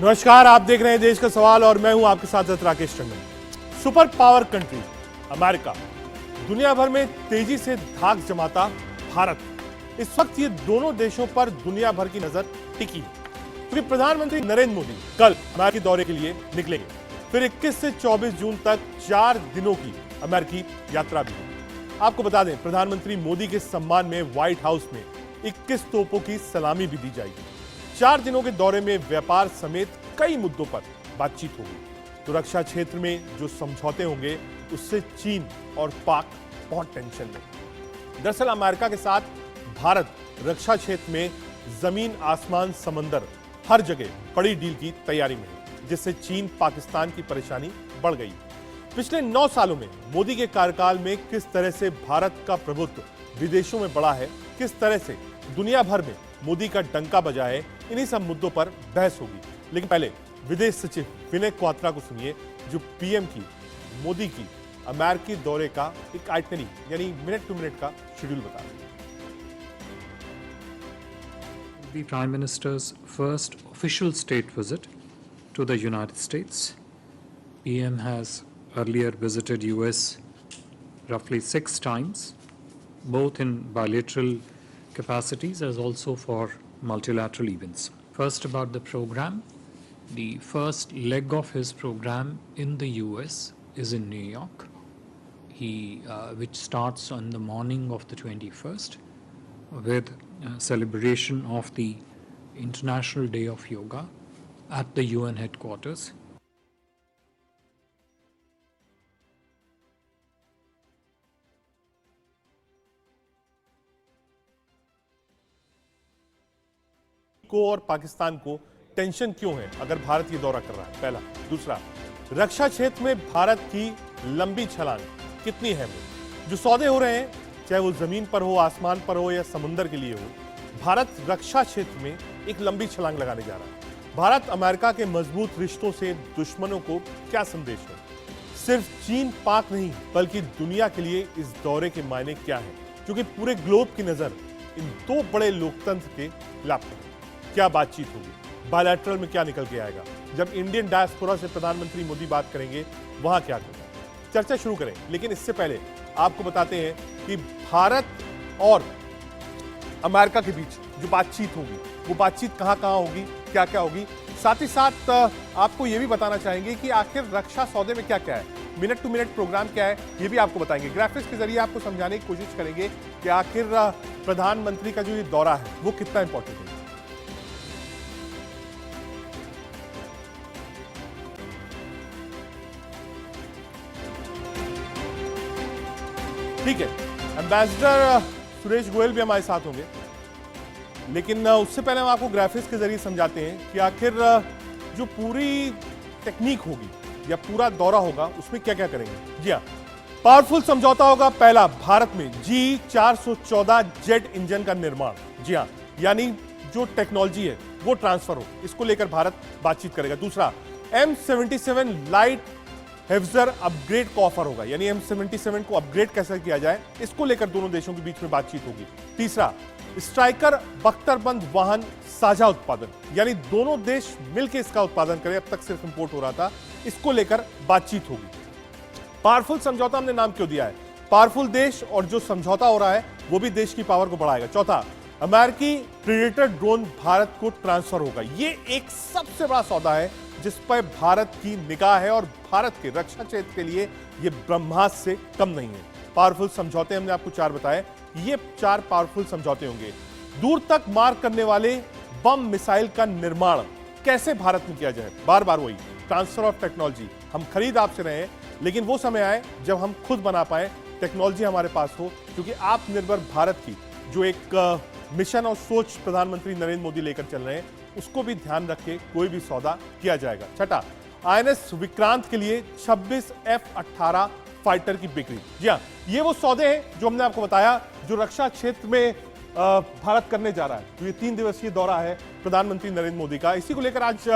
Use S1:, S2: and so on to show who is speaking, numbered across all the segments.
S1: नमस्कार, आप देख रहे हैं देश का सवाल और मैं हूं आपके साथ Rakesh Tandon. Super power country America दुनिया भर में तेजी से धाक जमाता भारत, इस वक्त ये दोनों देशों पर दुनिया भर की नजर टिकी है क्योंकि प्रधानमंत्री नरेंद्र मोदी कल अमेरिकी दौरे के लिए निकलेंगे। फिर 21 से 24 जून तक 4 दिनों की अमेरिकी यात्रा भी है। आपको बता दें, प्रधानमंत्री मोदी के सम्मान में व्हाइट हाउस में 21 तोपों की सलामी भी दी जाएगी। 4 दिनों के दौरे में व्यापार समेत कई मुद्दों पर बातचीत होगी। तो रक्षा क्षेत्र में जो समझौते होंगे उससे चीन और पाक बहुत टेंशन में। दरअसल अमेरिका के साथ भारत रक्षा क्षेत्र में जमीन, आसमान, समंदर हर जगह बड़ी डील की तैयारी में है, जिससे चीन पाकिस्तान की परेशानी बढ़ गई। पिछले 9 सालों में मोदी के कार्यकाल में किस तरह से भारत का प्रभुत्व विदेशों में बढ़ा है, किस तरह से दुनिया भर में मोदी का डंका बजा है, इन्हीं सब मुद्दों पर बहस होगी। लेकिन पहले विदेश सचिव विनय क्वात्रा को सुनिए, जो पीएम की मोदी की अमेरिकी दौरे का एक आइटनरी यानी मिनट टू मिनट का शेड्यूल बता रहे हैं।
S2: The Prime Minister's first official state visit to the United States. PM has earlier visited US roughly 6 times, both in bilateral capacities as also for multilateral events. First, about the program. The first leg of his program in the US is in New York, which starts on the morning of the 21st with celebration of the International Day of Yoga at the UN headquarters.
S1: को और पाकिस्तान को tension क्यों है अगर भारत ये दौरा कर रहा है, पहला। दूसरा, रक्षा क्षेत्र में भारत की लंबी छलांग कितनी है। जो सौदे हो रहे हैं, चाहे वो जमीन पर हो, आसमान पर हो या समुद्र के लिए हो, भारत रक्षा क्षेत्र में एक लंबी छलांग लगाने जा रहा है। भारत अमेरिका के मजबूत रिश्तों से दुश्मनों को क्या संदेश है। सिर्फ चीन पाक नहीं बल्कि दुनिया के लिए इस दौरे के मायने क्या है, क्योंकि पूरे ग्लोब की नजर इन दो बड़े लोकतंत्र के लैप पर है। क्या बातचीत होगी, बायलैटरल में क्या निकल के आएगा, जब इंडियन डायस्पोरा से प्रधानमंत्री मोदी बात करेंगे वहां क्या होगा। चर्चा शुरू करें, लेकिन इससे पहले आपको बताते हैं कि भारत और अमेरिका के बीच जो बातचीत होगी वो बातचीत कहां कहां होगी, क्या क्या होगी। साथ ही साथ आपको यह भी बताना चाहेंगे कि आखिर रक्षा सौदे में क्या क्या है, मिनट टू मिनट प्रोग्राम क्या है, ये भी आपको बताएंगे। ग्राफिक्स के जरिए आपको समझाने की कोशिश करेंगे कि आखिर प्रधानमंत्री का जो ये दौरा है वो कितना इंपॉर्टेंट है। ठीक है, एम्बेसडर सुरेश गोयल भी हमारे साथ होंगे, लेकिन उससे पहले हम आपको ग्राफिक्स के जरिए समझाते हैं कि आखिर जो पूरी टेक्निक होगी या पूरा दौरा होगा उसमें क्या क्या करेंगे। जी हाँ, पावरफुल समझौता होगा। पहला, भारत में G414 जेट इंजन का निर्माण। जी हाँ, यानी जो टेक्नोलॉजी है वो ट्रांसफर हो, इसको लेकर भारत बातचीत करेगा। दूसरा, M77 लाइट हेफ्जर अपग्रेड को ऑफर होगा, यानी M77 को अपग्रेड कैसे किया जाए, इसको लेकर दोनों देशों के बीच में बातचीत होगी। तीसरा, स्ट्राइकर बख्तरबंद वाहन साझा उत्पादन, यानी दोनों देश मिलकर इसका उत्पादन करें, अब तक सिर्फ इंपोर्ट हो रहा था, इसको लेकर बातचीत होगी। पावरफुल समझौता हमने नाम क्यों दिया है, पावरफुल देश और जो समझौता हो रहा है वो भी देश की पावर को बढ़ाएगा। चौथा, अमेरिकी प्रेडेटर ड्रोन भारत को ट्रांसफर होगा। ये एक सबसे बड़ा सौदा है जिस पर भारत की निगाह है और भारत के रक्षा क्षेत्र के लिए यह ब्रह्मास्त्र से कम नहीं है। पावरफुल समझौते हमने आपको 4 बताए, ये 4 पावरफुल समझौते होंगे। दूर तक मार करने वाले बम मिसाइल का निर्माण कैसे भारत में किया जाए, बार बार वही ट्रांसफर ऑफ टेक्नोलॉजी। हम खरीद आपसे रहे हैं, लेकिन वो समय आए जब हम खुद बना पाए, टेक्नोलॉजी हमारे पास हो, क्योंकि आत्मनिर्भर भारत की जो एक मिशन और सोच प्रधानमंत्री नरेंद्र मोदी लेकर चल रहे हैं, उसको भी ध्यान रख के कोई भी सौदा किया जाएगा। छठा, INS विक्रांत के लिए 26 F-18 फाइटर की बिक्री। जी हाँ, ये वो सौदे हैं जो हमने आपको बताया, जो रक्षा क्षेत्र में भारत करने जा रहा है। तो ये 3 दिवसीय दौरा है प्रधानमंत्री नरेंद्र मोदी का। इसी को लेकर आज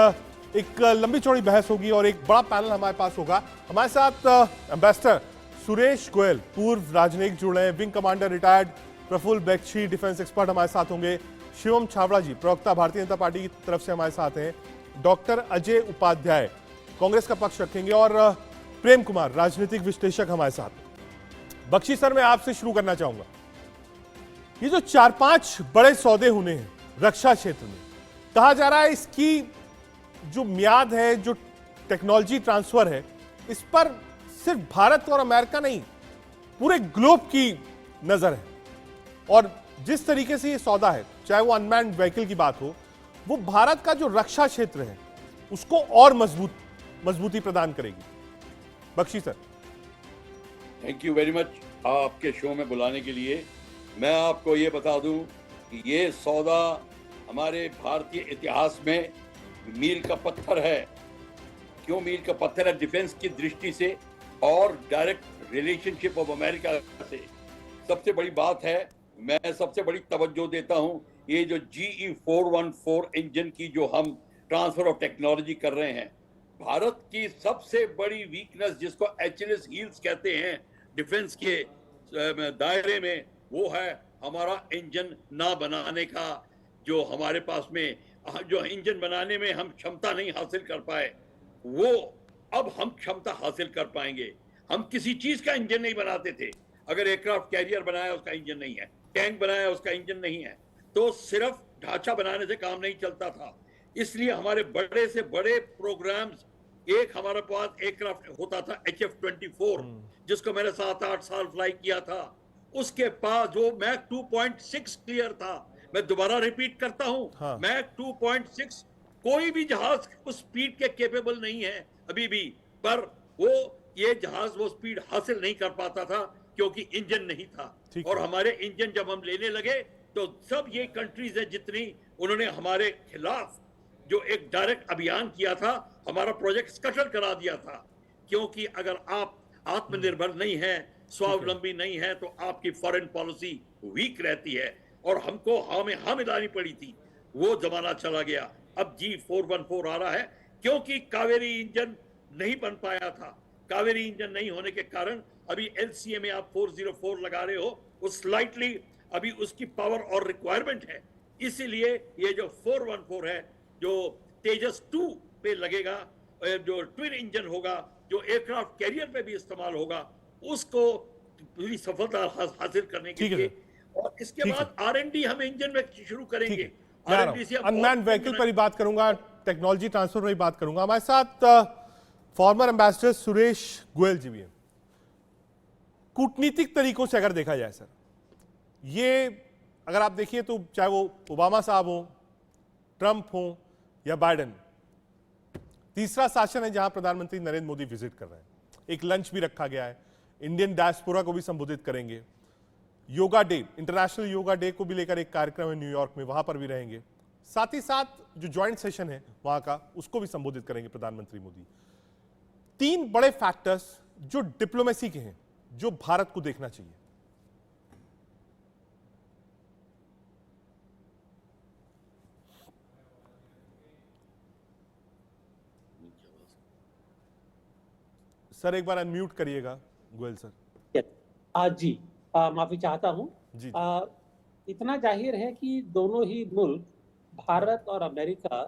S1: एक लंबी चौड़ी बहस होगी और एक बड़ा पैनल हमारे पास होगा। हमारे साथ एम्बेसडर सुरेश गोयल, पूर्व राजनयिक, जुड़ रहे हैं, wing commander retired, Prafulla Bakshi defence expert हमारे साथ होंगे, शिवम छाबड़ा जी प्रवक्ता भारतीय जनता पार्टी की तरफ से हमारे साथ हैं, डॉक्टर अजय उपाध्याय कांग्रेस का पक्ष रखेंगे और प्रेम कुमार राजनीतिक विश्लेषक हमारे साथ। बख्शी सर, मैं आपसे शुरू करना चाहूंगा। ये जो 4-5 बड़े सौदे हुए हैं रक्षा क्षेत्र में, कहा जा रहा है इसकी जो म्याद है, जो टेक्नोलॉजी ट्रांसफर है, इस पर सिर्फ भारत और अमेरिका नहीं, पूरे ग्लोब की नजर है। और जिस तरीके से ये सौदा है, चाहे वो अनमैन्ड व्हीकल की बात हो, वो भारत का जो रक्षा क्षेत्र है उसको और मजबूती प्रदान करेगी। Bakshi sir.
S3: Thank you very much आपके शो में बुलाने के लिए। मैं आपको ये बता दूं कि ये सौदा हमारे भारतीय इतिहास में मील का पत्थर है। क्यों मील का पत्थर है? डिफेंस की दृष्टि से और डायरेक्ट रिलेशनशिप ऑफ अमेरिका से। सबसे बड़ी बात है, मैं सबसे बड़ी तवज्जो देता हूं, ये जो GE 414 इंजन की जो हम ट्रांसफर ऑफ टेक्नोलॉजी कर रहे हैं, भारत की सबसे बड़ी वीकनेस जिसको एचएलएस हील्स कहते हैं डिफेंस के दायरे में, वो है हमारा इंजन ना बनाने का। जो हमारे पास में जो इंजन बनाने में हम क्षमता नहीं हासिल कर पाए, वो अब हम क्षमता हासिल कर पाएंगे। हम किसी चीज का इंजन नहीं बनाते थे। अगर एयरक्राफ्ट कैरियर बनाया उसका इंजन नहीं है, टैंक बनाया उसका इंजन नहीं है, तो सिर्फ ढांचा बनाने से काम नहीं चलता था। इसलिए हमारे बड़े से बड़े प्रोग्राम्स, एक हमारे पास एयरक्राफ्ट होता था HF-24 जिसको मैंने 7-8 साल फ्लाई किया था। उसके पास जो मैक 2.6 क्लियर था। मैं दोबारा रिपीट करता हूं,
S1: हाँ।
S3: मैक 2.6 कोई भी जहाज उस स्पीड के केपेबल नहीं है अभी भी, पर वो ये जहाज वो स्पीड हासिल नहीं कर पाता था क्योंकि इंजन नहीं था। और हमारे इंजन जब हम लेने लगे तो सब ये कंट्रीज है जितनी, उन्होंने हमारे खिलाफ जो एक डायरेक्ट अभियान किया था, हमारा प्रोजेक्ट स्कटर करा दिया था। क्योंकि अगर आप आत्मनिर्भर नहीं है, स्वावलंबी नहीं है, तो आपकी फॉरेन पॉलिसी वीक रहती है। और हमको हमें मिलानी पड़ी थी। वो जमाना चला गया। अब G414 आ रहा है क्योंकि कावेरी इंजन नहीं बन पाया था। कावेरी इंजन नहीं होने के कारण अभी LCA में आप 404 लगा रहे हो, वो स्लाइटली अभी उसकी पावर और रिक्वायरमेंट है। इसीलिए ये जो 414 है, जो तेजस 2 पे लगेगा, जो ट्विन इंजन होगा, जो एयरक्राफ्ट कैरियर पे भी इस्तेमाल होगा, उसको पूरी सफलता हासिल करने के लिए। और इसके बाद R&D हम इंजन में शुरू करेंगे। R&D से
S1: अनमैन्ड व्हीकल पर ही बात करूंगा, टेक्नोलॉजी ट्रांसफर पर ही बात करूंगा। हमारे साथ फॉर्मर एम्बेसडर सुरेश गोयल जी भी हैं। कूटनीतिक तरीकों से अगर देखा जाए सर, ये अगर आप देखिए तो चाहे वो ओबामा साहब हो, ट्रंप हो या बाइडेन, तीसरा शासन है जहां प्रधानमंत्री नरेंद्र मोदी विजिट कर रहे हैं। एक लंच भी रखा गया है, इंडियन डायस्पोरा को भी संबोधित करेंगे। Yoga day, international yoga day को भी लेकर एक कार्यक्रम है न्यूयॉर्क में, वहां पर भी रहेंगे। साथ ही साथ जो ज्वाइंट सेशन है वहां का, उसको भी संबोधित करेंगे प्रधानमंत्री मोदी। 3 बड़े फैक्टर्स जो डिप्लोमेसी के हैं, जो भारत को देखना चाहिए। सर एक बार अनम्यूट करिएगा गोयल सर।
S4: जी माफी चाहता हूं जी। इतना जाहिर है कि दोनों ही मुल्क, भारत और अमेरिका,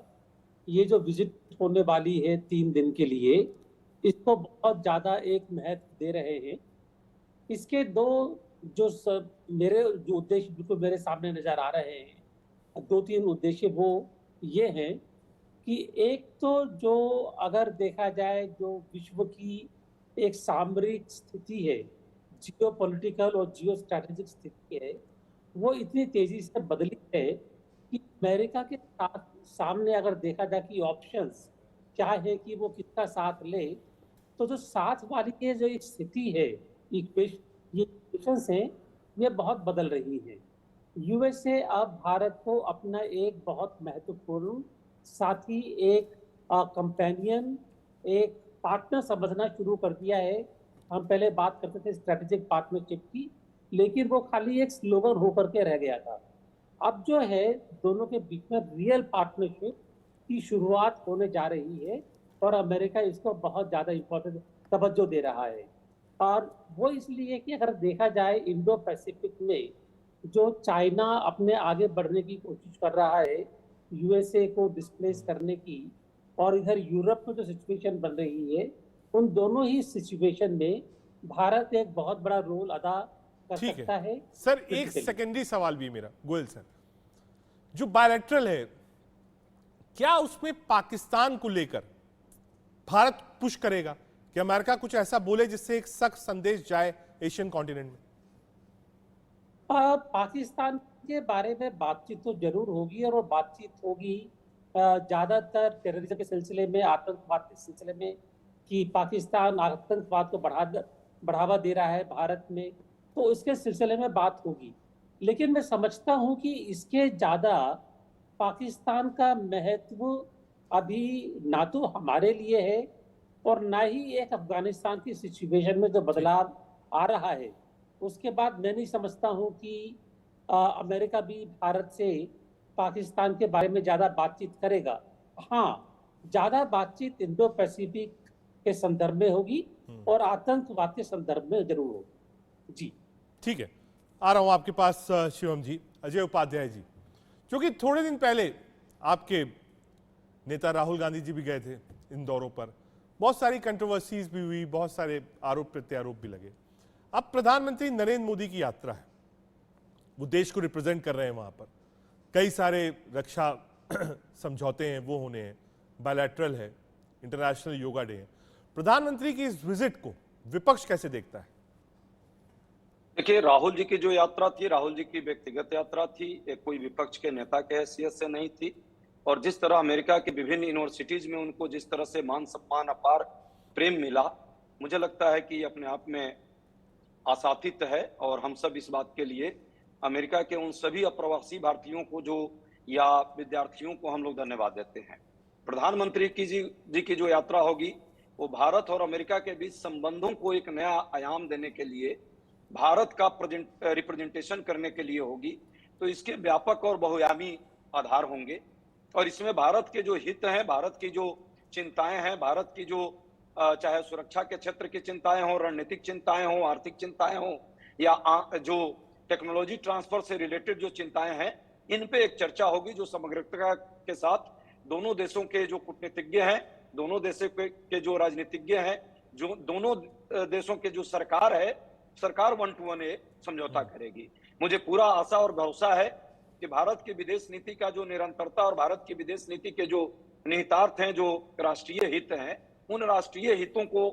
S4: ये जो विजिट होने वाली है 3 दिन के लिए, इसको बहुत ज्यादा एक महत्व दे रहे हैं। इसके दो जो मेरे जो उद्देश्य बिल्कुल मेरे सामने नजर आ रहे हैं, 2-3 उद्देश्य वो ये हैं कि एक तो जो अगर देखा जाए जो विश्व की एक सामरिक स्थिति है, जियोपॉलिटिकल और जियो स्ट्रैटेजिक स्थिति है, वो इतनी तेजी से बदली है कि अमेरिका के सामने अगर देखा जाए कि ऑप्शंस क्या है कि वो किसका साथ ले, तो जो साथ वाली ये जो एक स्थिति है, इक्वेशंस हैं, ये बहुत बदल रही है। यूएसए अब भारत को अपना एक बहुत महत्वपूर्ण साथी, एक कंपेनियन, एक पार्टनर समझना शुरू कर दिया है। हम पहले बात करते थे स्ट्रेटेजिक पार्टनरशिप की, लेकिन वो खाली एक स्लोगन होकर के रह गया था। अब जो है दोनों के बीच में रियल पार्टनरशिप की शुरुआत होने जा रही है और अमेरिका इसको बहुत ज़्यादा इम्पोर्टेंट तवज्जो दे रहा है। और वो इसलिए कि अगर देखा जाए इंडो पैसिफिक में जो चाइना अपने आगे बढ़ने की कोशिश कर रहा है, यूएसए को डिस्प्लेस करने की, और इधर यूरोप में जो सिचुएशन बन रही है, उन दोनों ही सिचुएशन में भारत एक बहुत बड़ा रोल अदा कर
S1: ठीक
S4: सकता है।
S1: सर, एक
S4: politically।
S1: सेकेंडरी सवाल भी मेरा गोयल सर, जो बायलैटरल है, क्या उसमें पाकिस्तान को लेकर भारत पुश करेगा कि अमेरिका कुछ ऐसा बोले जिससे एक सख्त संदेश जाए एशियन कॉन्टिनेंट में?
S4: पाकिस्तान के बारे में बातचीत तो जरूर होगी, और वो बातचीत होगी ज्यादातर टेररिज्म के सिलसिले में, आतंकवाद के सिलसिले में, कि पाकिस्तान आतंकवाद को बढ़ावा दे रहा है भारत में, तो इसके सिलसिले में बात होगी। लेकिन मैं समझता हूं कि इसके ज्यादा पाकिस्तान का महत्व अभी ना तो हमारे लिए है और ना ही एक अफगानिस्तान की सिचुएशन में जो बदलाव आ रहा है उसके बाद मैं नहीं समझता हूं कि अमेरिका भी भारत से पाकिस्तान के बारे में ज्यादा बातचीत करेगा। हाँ, ज्यादा बातचीत इंडो पैसिफिक के संदर्भ में होगी और आतंकवाद के संदर्भ में जरूर होगी। जी
S1: ठीक है, आ रहा हूं आपके पास शिवम जी। अजय उपाध्याय जी, क्योंकि थोड़े दिन पहले आपके नेता राहुल गांधी जी भी गए थे इन दौरों पर, बहुत सारी कंट्रोवर्सीज भी हुई, बहुत सारे आरोप प्रत्यारोप भी लगे। अब प्रधानमंत्री नरेंद्र मोदी की यात्रा है, वो देश को रिप्रेजेंट कर रहे हैं, वहां पर कई सारे रक्षा समझौते हैं वो होने हैं, बायलैटरल है, इंटरनेशनल योगा डे है। प्रधानमंत्री की इस विजिट को विपक्ष कैसे देखता है?
S5: देखिए, राहुल जी की जो यात्रा थी, राहुल जी की व्यक्तिगत यात्रा थी, एक कोई विपक्ष के नेता के हैसियत से नहीं थी। और जिस तरह अमेरिका की विभिन्न यूनिवर्सिटीज में उनको जिस तरह से मान सम्मान, अपार प्रेम मिला, मुझे लगता है कि अपने आप में आशातीत है। और हम सब इस बात के लिए अमेरिका के उन सभी अप्रवासी भारतीयों को जो या विद्यार्थियों को हम लोग धन्यवाद देते हैं। प्रधानमंत्री जी की जो यात्रा होगी वो भारत और अमेरिका के बीच संबंधों को एक नया आयाम देने के लिए, भारत का रिप्रेजेंटेशन करने के लिए होगी। तो इसके व्यापक और बहुआयामी आधार होंगे और इसमें भारत के जो हित हैं, भारत की जो चिंताएं हैं, भारत की जो चाहे सुरक्षा के क्षेत्र की चिंताएं हो, रणनीतिक चिंताएं हो, आर्थिक चिंताएं हो, या जो टेक्नोलॉजी ट्रांसफर से रिलेटेड जो चिंताएं हैं, इन पे एक चर्चा होगी जो समग्रता के साथ दोनों देशों के जो कूटनीतिज्ञ हैं, दोनों देशों के जो राजनीतिज्ञ हैं, जो दोनों देशों के जो सरकार है, सरकार 1 to 1 समझौता करेगी। मुझे पूरा आशा और भरोसा है कि भारत की विदेश नीति का जो निरंतरता और भारत की विदेश नीति के जो निहितार्थ हैं, जो राष्ट्रीय हित हैं, उन राष्ट्रीय हितों को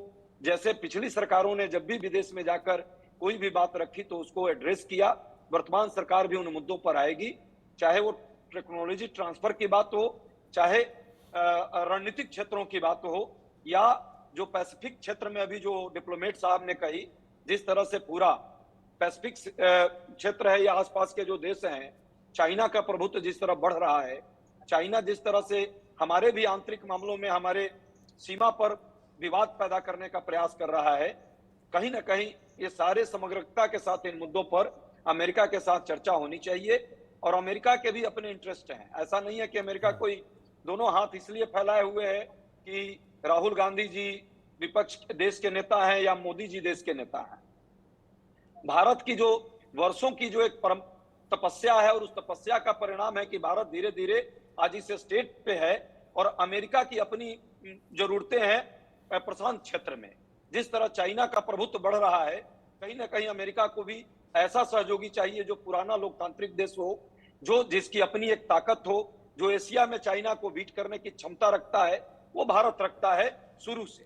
S5: जैसे पिछली सरकारों ने जब भी विदेश में जाकर कोई भी बात रखी तो उसको एड्रेस किया, वर्तमान सरकार भी उन मुद्दों पर आएगी। चाहे वो टेक्नोलॉजी ट्रांसफर की बात हो, चाहे रणनीतिक क्षेत्रों की बात हो, या जो पैसिफिक क्षेत्र में अभी जो डिप्लोमेट साहब ने कही, जिस तरह से पूरा पैसिफिक क्षेत्र है या आसपास के जो देश हैं, चाइना का प्रभुत्व जिस तरह बढ़ रहा है, चाइना जिस तरह से हमारे भी आंतरिक मामलों में हमारे सीमा पर विवाद पैदा करने का प्रयास कर रहा है, कहीं ना कहीं ये सारे समग्रता के साथ इन मुद्दों पर अमेरिका के साथ चर्चा होनी चाहिए। और अमेरिका के भी अपने इंटरेस्ट हैं। ऐसा नहीं है कि अमेरिका कोई दोनों हाथ इसलिए फैलाए हुए है कि राहुल गांधी जी विपक्ष देश के नेता हैं या मोदी जी देश के नेता हैं। भारत की जो वर्षों की जो एक परम तपस्या है और उस तपस्या का परिणाम है कि भारत धीरे धीरे आज इस स्टेट पे है और अमेरिका की अपनी जरूरतें हैं प्रशांत क्षेत्र में। जिस तरह चाइना का प्रभुत्व बढ़ रहा है, कहीं ना कहीं अमेरिका को भी ऐसा सहयोगी चाहिए जो पुराना लोकतांत्रिक देश हो, जो जिसकी अपनी एक ताकत हो, जो एशिया में चाइना को बीट करने की क्षमता रखता है, वो भारत रखता है शुरू से।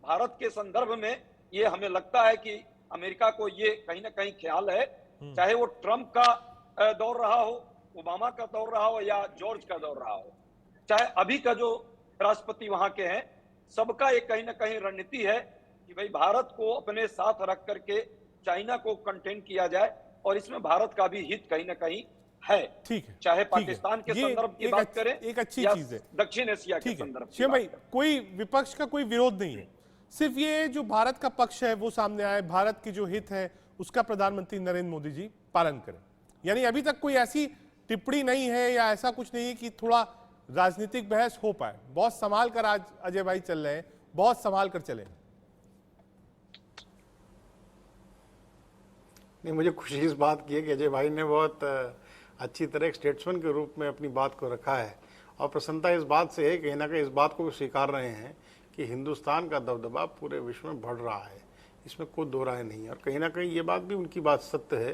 S5: भारत के संदर्भ में ये हमें लगता है कि अमेरिका को ये कहीं ना कहीं ख्याल है, चाहे वो ट्रंप का दौर रहा हो, ओबामा का दौर रहा हो या जॉर्ज का दौर रहा हो, चाहे अभी का जो राष्ट्रपति वहां के हैं, सबका एक कहीं ना कहीं रणनीति है कि भाई भारत को अपने साथ रख करके चाइना को कंटेन किया जाए और इसमें भारत का भी हित कहीं ना कहीं है।
S1: ठीक है,
S5: चाहे पाकिस्तान के संदर्भ की बात करें,
S1: एक अच्छी चीज है
S5: दक्षिण एशिया के संदर्भ।
S1: शिवम भाई, कोई विपक्ष का कोई विरोध नहीं है, सिर्फ ये जो भारत का पक्ष है वो सामने आए, भारत की जो हित है उसका प्रधानमंत्री नरेंद्र मोदी जी पालन करें। यानी अभी तक कोई ऐसी टिप्पणी नहीं है या ऐसा कुछ नहीं है कि थोड़ा राजनीतिक बहस हो पाए। बहुत संभाल कर आज अजय भाई चल रहे हैं, बहुत संभाल कर चले।
S6: नहीं, मुझे खुशी इस बात की है कि अजय भाई ने बहुत अच्छी तरह एक स्टेट्समैन के रूप में अपनी बात को रखा है और प्रसन्नता इस बात से है, कहीं ना कहीं इस बात को भी स्वीकार रहे हैं कि हिंदुस्तान का दबदबा पूरे विश्व में बढ़ रहा है, इसमें कोई दो राय नहीं है। और कहीं ना कहीं ये बात भी उनकी बात सत्य है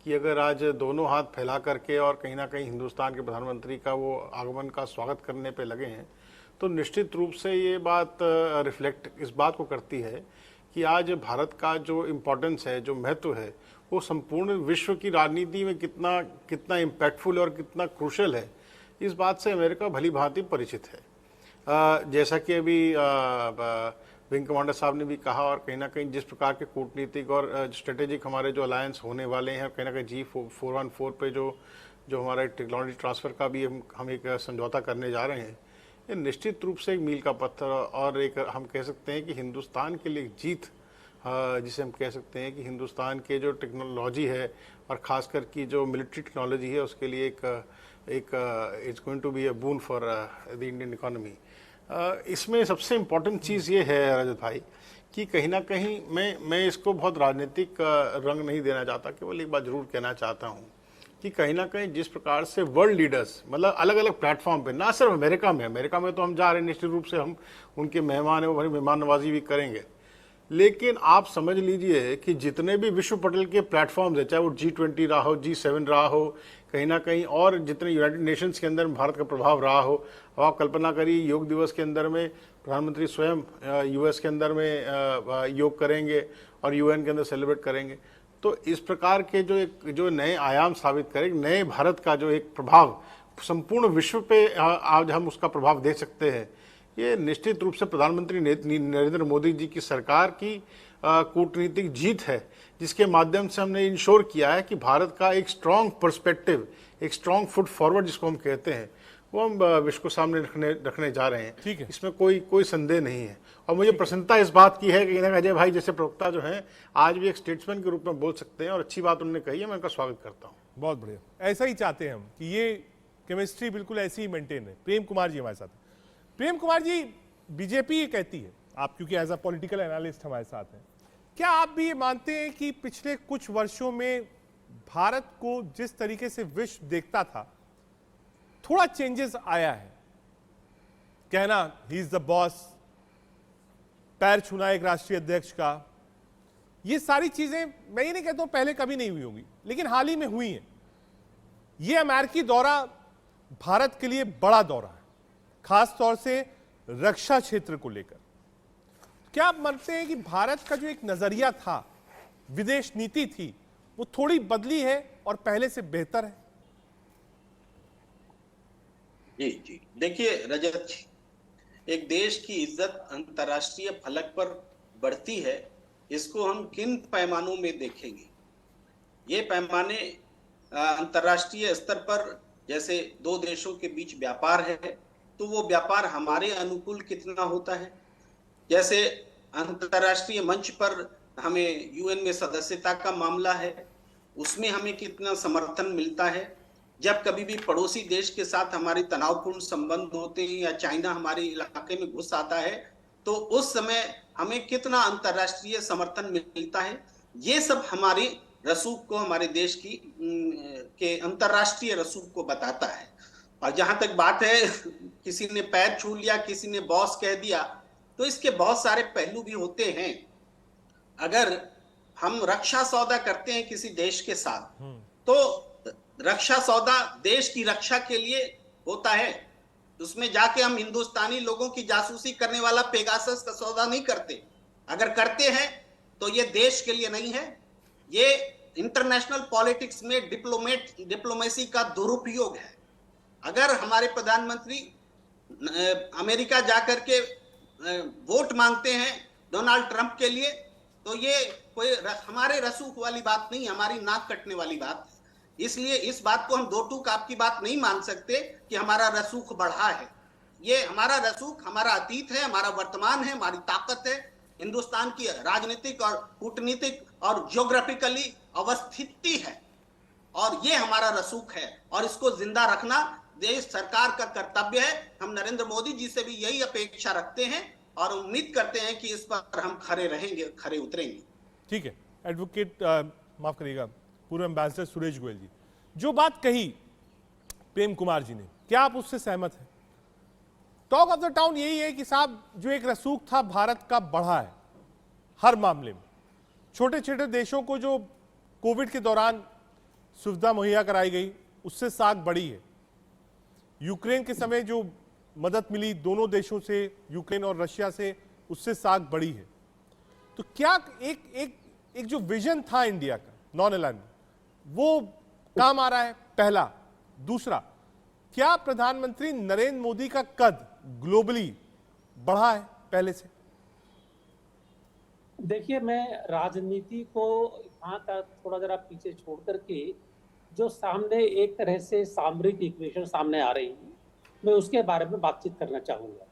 S6: कि अगर आज दोनों हाथ फैला करके और कहीं ना कहीं हिंदुस्तान के प्रधानमंत्री का वो आगमन का स्वागत करने पे लगे हैं, तो निश्चित रूप से ये बात रिफ्लेक्ट इस बात को करती है कि आज भारत का जो इम्पोर्टेंस है, जो महत्व है, वो संपूर्ण विश्व की राजनीति में कितना कितना इम्पैक्टफुल और कितना क्रूशल है, इस बात से अमेरिका भली भांति परिचित है। जैसा कि अभी विंग कमांडर साहब ने भी कहा, और कहीं ना कहीं जिस प्रकार के कूटनीतिक और स्ट्रेटेजिक हमारे जो अलायंस होने वाले हैं, कहीं ना कहीं G414 पे जो हमारा टेक्नोलॉजी ट्रांसफ़र का भी हम एक समझौता करने जा रहे हैं, ये निश्चित रूप से एक मील का पत्थर और एक हम कह सकते हैं कि हिंदुस्तान के लिए एक जीत, जिसे हम कह सकते हैं कि हिंदुस्तान के जो टेक्नोलॉजी है और ख़ासकर की जो मिलिट्री टेक्नोलॉजी है, उसके लिए एक it's going to be a boon for the Indian economy. इसमें सबसे इम्पॉर्टेंट चीज़ ये है रजत भाई कि कहीं ना कहीं मैं इसको बहुत राजनीतिक रंग नहीं देना चाहता, केवल एक बात जरूर कहना चाहता हूँ कि कहीं ना कहीं जिस प्रकार से वर्ल्ड लीडर्स, मतलब अलग अलग प्लेटफॉर्म पे, ना सिर्फ अमेरिका में तो हम जा रहे हैं, निश्चित रूप से हम उनके मेहमान हैं, वो बड़ी मेहमान नवाजी भी करेंगे, लेकिन आप समझ लीजिए कि जितने भी विश्व पटल के प्लेटफॉर्म्स है, चाहे वो G20 रहा हो, G7 रहा हो, कहीं ना कहीं और जितने यूनाइटेड नेशंस के अंदर भारत का प्रभाव रहा हो, अब आप कल्पना करिए योग दिवस के अंदर में प्रधानमंत्री स्वयं US के अंदर में योग करेंगे और UN के अंदर सेलिब्रेट करेंगे, तो इस प्रकार के जो नए आयाम साबित करेंगे, नए भारत का जो एक प्रभाव संपूर्ण विश्व पे आज हम उसका प्रभाव देख सकते हैं, ये निश्चित रूप से प्रधानमंत्री नरेंद्र मोदी जी की सरकार की कूटनीतिक जीत है, जिसके माध्यम से हमने इंश्योर किया है कि भारत का एक स्ट्रॉन्ग पर्सपेक्टिव, एक स्ट्रॉन्ग फुट फॉरवर्ड जिसको हम कहते हैं, वो हम विश्व को सामने रखने जा रहे हैं।
S1: ठीक है,
S6: इसमें कोई संदेह नहीं है। और मुझे प्रसन्नता इस बात की है कि अजय भाई जैसे प्रवक्ता जो हैं आज भी एक स्टेट्समैन के रूप में बोल सकते हैं, और अच्छी बात उन्होंने कही है, मैं उनका स्वागत करता हूँ।
S1: बहुत बढ़िया, ऐसा ही चाहते हैं हम कि ये केमिस्ट्री बिल्कुल ऐसी ही मेंटेन है। प्रेम कुमार जी हमारे साथ हैं। प्रेम कुमार जी, बीजेपी ये कहती है, आप क्योंकि एज अ पॉलिटिकल एनालिस्ट हमारे साथ हैं, क्या आप भी ये मानते हैं कि पिछले कुछ वर्षों में भारत को जिस तरीके से विश्व देखता था, थोड़ा चेंजेस आया है? कहना ही इज द बॉस, पैर छूना एक राष्ट्रीय अध्यक्ष का, ये सारी चीजें मैं ये नहीं कहता हूं पहले कभी नहीं हुई होंगी, लेकिन हाल ही में हुई हैं। ये अमेरिकी दौरा भारत के लिए बड़ा दौरा है, खास तौर से रक्षा क्षेत्र को लेकर। क्या आप मानते हैं कि भारत का जो एक नजरिया था, विदेश नीति थी, वो थोड़ी बदली है और पहले से बेहतर है?
S7: जी जी, देखिए रजत जी, एक देश की इज्जत अंतर्राष्ट्रीय फलक पर बढ़ती है, इसको हम किन पैमानों में देखेंगे? ये पैमाने अंतर्राष्ट्रीय स्तर पर जैसे दो देशों के बीच व्यापार है, तो वो व्यापार हमारे अनुकूल कितना होता है। जैसे अंतर्राष्ट्रीय मंच पर हमें UN में सदस्यता का मामला है, उसमें हमें कितना समर्थन मिलता है। जब कभी भी पड़ोसी देश के साथ हमारे तनावपूर्ण संबंध होते हैं या चाइना हमारे इलाके में घुस आता है, तो उस समय हमें कितना अंतर्राष्ट्रीय समर्थन मिलता है। ये सब हमारी रसूख को, हमारे देश की के अंतर्राष्ट्रीय रसूख को बताता है। और जहां तक बात है किसी ने पैर छू लिया, किसी ने बॉस कह दिया, तो इसके बहुत सारे पहलू भी होते हैं। अगर हम रक्षा सौदा करते हैं किसी देश के साथ, तो रक्षा सौदा देश की रक्षा के लिए होता है। उसमें जाके हम हिंदुस्तानी लोगों की जासूसी करने वाला पेगासस का सौदा नहीं करते। अगर करते हैं तो ये देश के लिए नहीं है, ये इंटरनेशनल पॉलिटिक्स में डिप्लोमेसी का दुरुपयोग है। अगर हमारे प्रधानमंत्री अमेरिका जाकर के वोट मांगते हैं डोनाल्ड ट्रंप के लिए, तो ये कोई हमारे रसूख वाली बात नहीं, हमारी नाक कटने वाली बात। इसलिए इस बात को हम दो टूक आपकी बात नहीं मान सकते कि हमारा रसूख बढ़ा है। ये हमारा रसूख हमारा अतीत है, हमारा वर्तमान है, हमारी ताकत है, हिंदुस्तान की राजनीतिक और कूटनीतिक और ज्योग्राफिकली अवस्थिति है, और ये हमारा रसूख है, और इसको जिंदा रखना देश सरकार का कर्तव्य है। हम नरेंद्र मोदी जी से भी यही अपेक्षा रखते हैं और उम्मीद करते हैं कि इस पर हम खरे रहेंगे, खरे उतरेंगे।
S1: ठीक है, एडवोकेट माफ करिएगा, पूर्व एम्बेसडर सुरेश गोयल जी, जो बात कही प्रेम कुमार जी ने, क्या आप उससे सहमत हैं? टॉक ऑफ द टाउन यही है कि साहब जो एक रसूख था भारत का बढ़ा है हर मामले में। छोटे छोटे देशों को जो कोविड के दौरान सुविधा मुहैया कराई गई उससे साख बढ़ी है। यूक्रेन के समय जो मदद मिली दोनों देशों से, यूक्रेन और रशिया से, उससे साख बढ़ी है। तो क्या एक जो विजन था इंडिया का नॉन अलाइनमेंट, वो काम आ रहा है? पहला। दूसरा, क्या प्रधानमंत्री नरेंद्र मोदी का कद ग्लोबली बढ़ा है पहले से?
S4: देखिए, मैं राजनीति को यहाँ तक थोड़ा जरा पीछे छोड़ करके जो सामने एक तरह से सामरिक इक्वेशन सामने आ रही है, मैं उसके बारे में बातचीत करना चाहूँगा।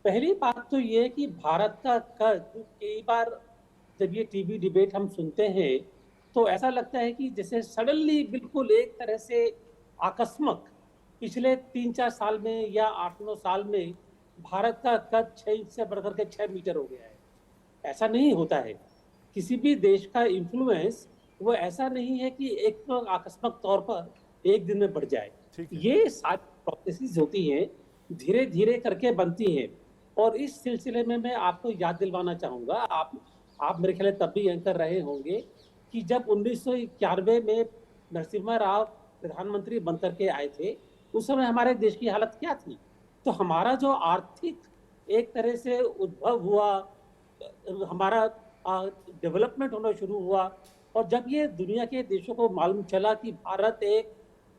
S4: पहली बात तो ये कि भारत का कद, कई बार जब ये टीवी डिबेट हम सुनते हैं तो ऐसा लगता है कि जैसे सडनली बिल्कुल एक तरह से आकस्मक पिछले 3-4 साल में या 8-9 साल में भारत का कद 6 इंच से बढ़कर के 6 मीटर हो गया है। ऐसा नहीं होता है। किसी भी देश का इन्फ्लुएंस वो ऐसा नहीं है कि एक तो आकस्मिक तौर पर एक दिन में बढ़ जाए। ये सारी प्रोसेसेस होती हैं, धीरे धीरे करके बनती हैं। और इस सिलसिले में मैं आपको याद दिलवाना चाहूँगा, आप मेरे ख्याल तब भी एंकर रहे होंगे कि जब 1991 में नरसिम्हा राव प्रधानमंत्री बनकर के आए थे, उस समय हमारे देश की हालत क्या थी? तो हमारा जो आर्थिक एक तरह से उद्भव हुआ, हमारा डेवलपमेंट होना शुरू हुआ, और जब ये दुनिया के देशों को मालूम चला कि भारत एक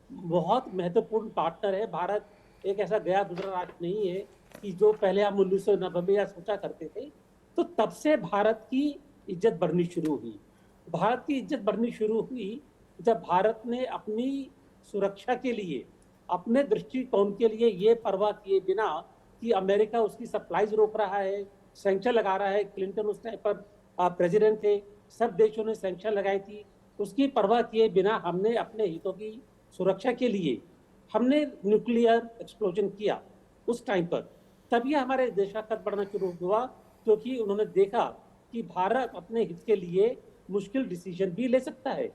S4: बहुत महत्वपूर्ण पार्टनर है, भारत एक ऐसा गया गुजरा राज्य नहीं है कि जो पहले हम 1990 में या सोचा करते थे, तो तब से भारत की इज्जत बढ़नी शुरू हुई। भारत की इज्जत बढ़नी शुरू हुई जब भारत ने अपनी सुरक्षा के लिए, अपने दृष्टिकोण के लिए ये परवाह किए बिना कि अमेरिका उसकी सप्लाईज रोक रहा है, सैंक्शन लगा रहा है, क्लिंटन उस टाइम पर प्रेसिडेंट थे, सब देशों ने सैंक्शन लगाई थी, उसकी परवाह किए बिना हमने अपने हितों की सुरक्षा के लिए हमने न्यूक्लियर एक्सप्लोजन किया उस टाइम पर। तभी हमारे देश का कद बढ़ना शुरू हुआ, क्योंकि उन्होंने देखा कि भारत अपने हित के लिए मुश्किल डिसीजन भी ले सकता है।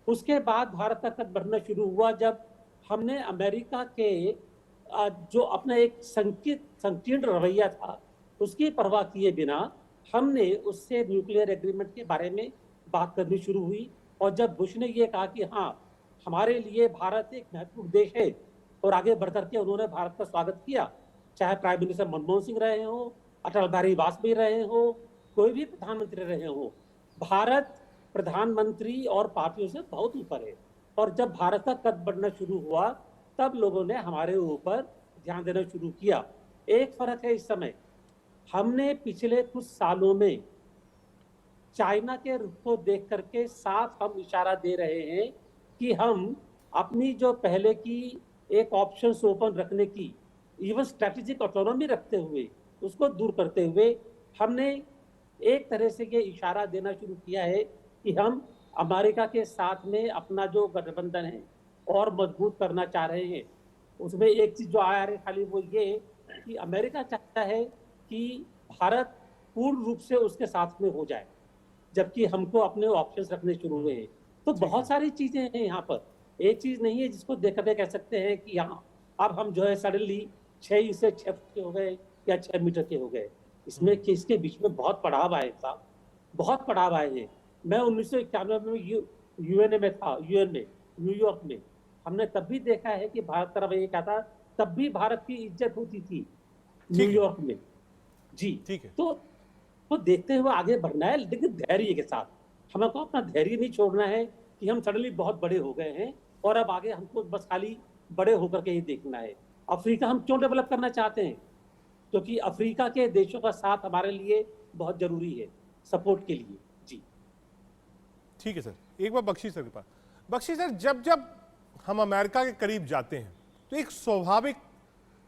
S4: उसके बाद भारत का कद बढ़ना शुरू हुआ जब हमने अमेरिका के जो अपना एक संकीर्ण रवैया था उसकी परवाह किए बिना हमने उससे न्यूक्लियर एग्रीमेंट के बारे में बात करनी शुरू हुई। और जब बुश ने ये कहा कि हाँ, हमारे लिए भारत एक महत्वपूर्ण देश है, और आगे बढ़कर के उन्होंने भारत का स्वागत किया, चाहे प्राइम मिनिस्टर मनमोहन सिंह रहे हो, अटल बिहारी वाजपेयी रहे हो, कोई भी प्रधानमंत्री रहे हो, भारत प्रधानमंत्री और पार्टियों से बहुत ऊपर है। और जब भारत का कद बढ़ना शुरू हुआ तब लोगों ने हमारे ऊपर ध्यान देना शुरू किया। एक फर्क है, इस समय हमने पिछले कुछ सालों में चाइना के रुख को देख करके साफ हम इशारा दे रहे हैं कि हम अपनी जो पहले की एक ऑप्शन ओपन रखने की, इवन स्ट्रेटेजिक ऑटोनॉमी रखते हुए उसको दूर करते हुए हमने एक तरह से ये इशारा देना शुरू किया है कि हम अमेरिका के साथ में अपना जो गठबंधन है और मजबूत करना चाह रहे हैं। उसमें एक चीज जो आया है खाली वो ये कि अमेरिका चाहता है कि भारत पूर्ण रूप से उसके साथ में हो जाए, जबकि हमको अपने ऑप्शंस रखने शुरू हुए हैं। तो बहुत सारी चीजें हैं यहाँ पर, एक चीज नहीं है जिसको देखकर कह सकते हैं कि यहाँ अब हम जो है सडनली 6 इंच से 6 फुट के हो गए या 6 मीटर के हो गए। इसमें इसके बीच में बहुत पड़ाव आए साहब, बहुत पड़ाव आए हैं। मैं 1991 में यूएनए में था, यूएन में न्यूयॉर्क में, हमने तब भी देखा है कि भारत तरफ ये क्या था, तब भी भारत की इज्जत होती थी न्यूयॉर्क में। जी
S1: ठीक है।
S4: तो देखते हुए आगे बढ़ना है, लेकिन धैर्य के साथ। हमको अपना धैर्य नहीं छोड़ना है कि हम सडनली बहुत बड़े हो गए हैं और अब आगे हमको बस खाली बड़े होकर के ही देखना है। अफ्रीका हम क्यों डेवलप करना चाहते हैं? क्योंकि अफ्रीका के देशों का साथ हमारे लिए बहुत जरूरी है सपोर्ट के लिए। जी
S1: ठीक है सर, एक बार बख्शी सर के पास। बख्शी सर, जब जब हम अमेरिका के करीब जाते हैं तो एक स्वाभाविक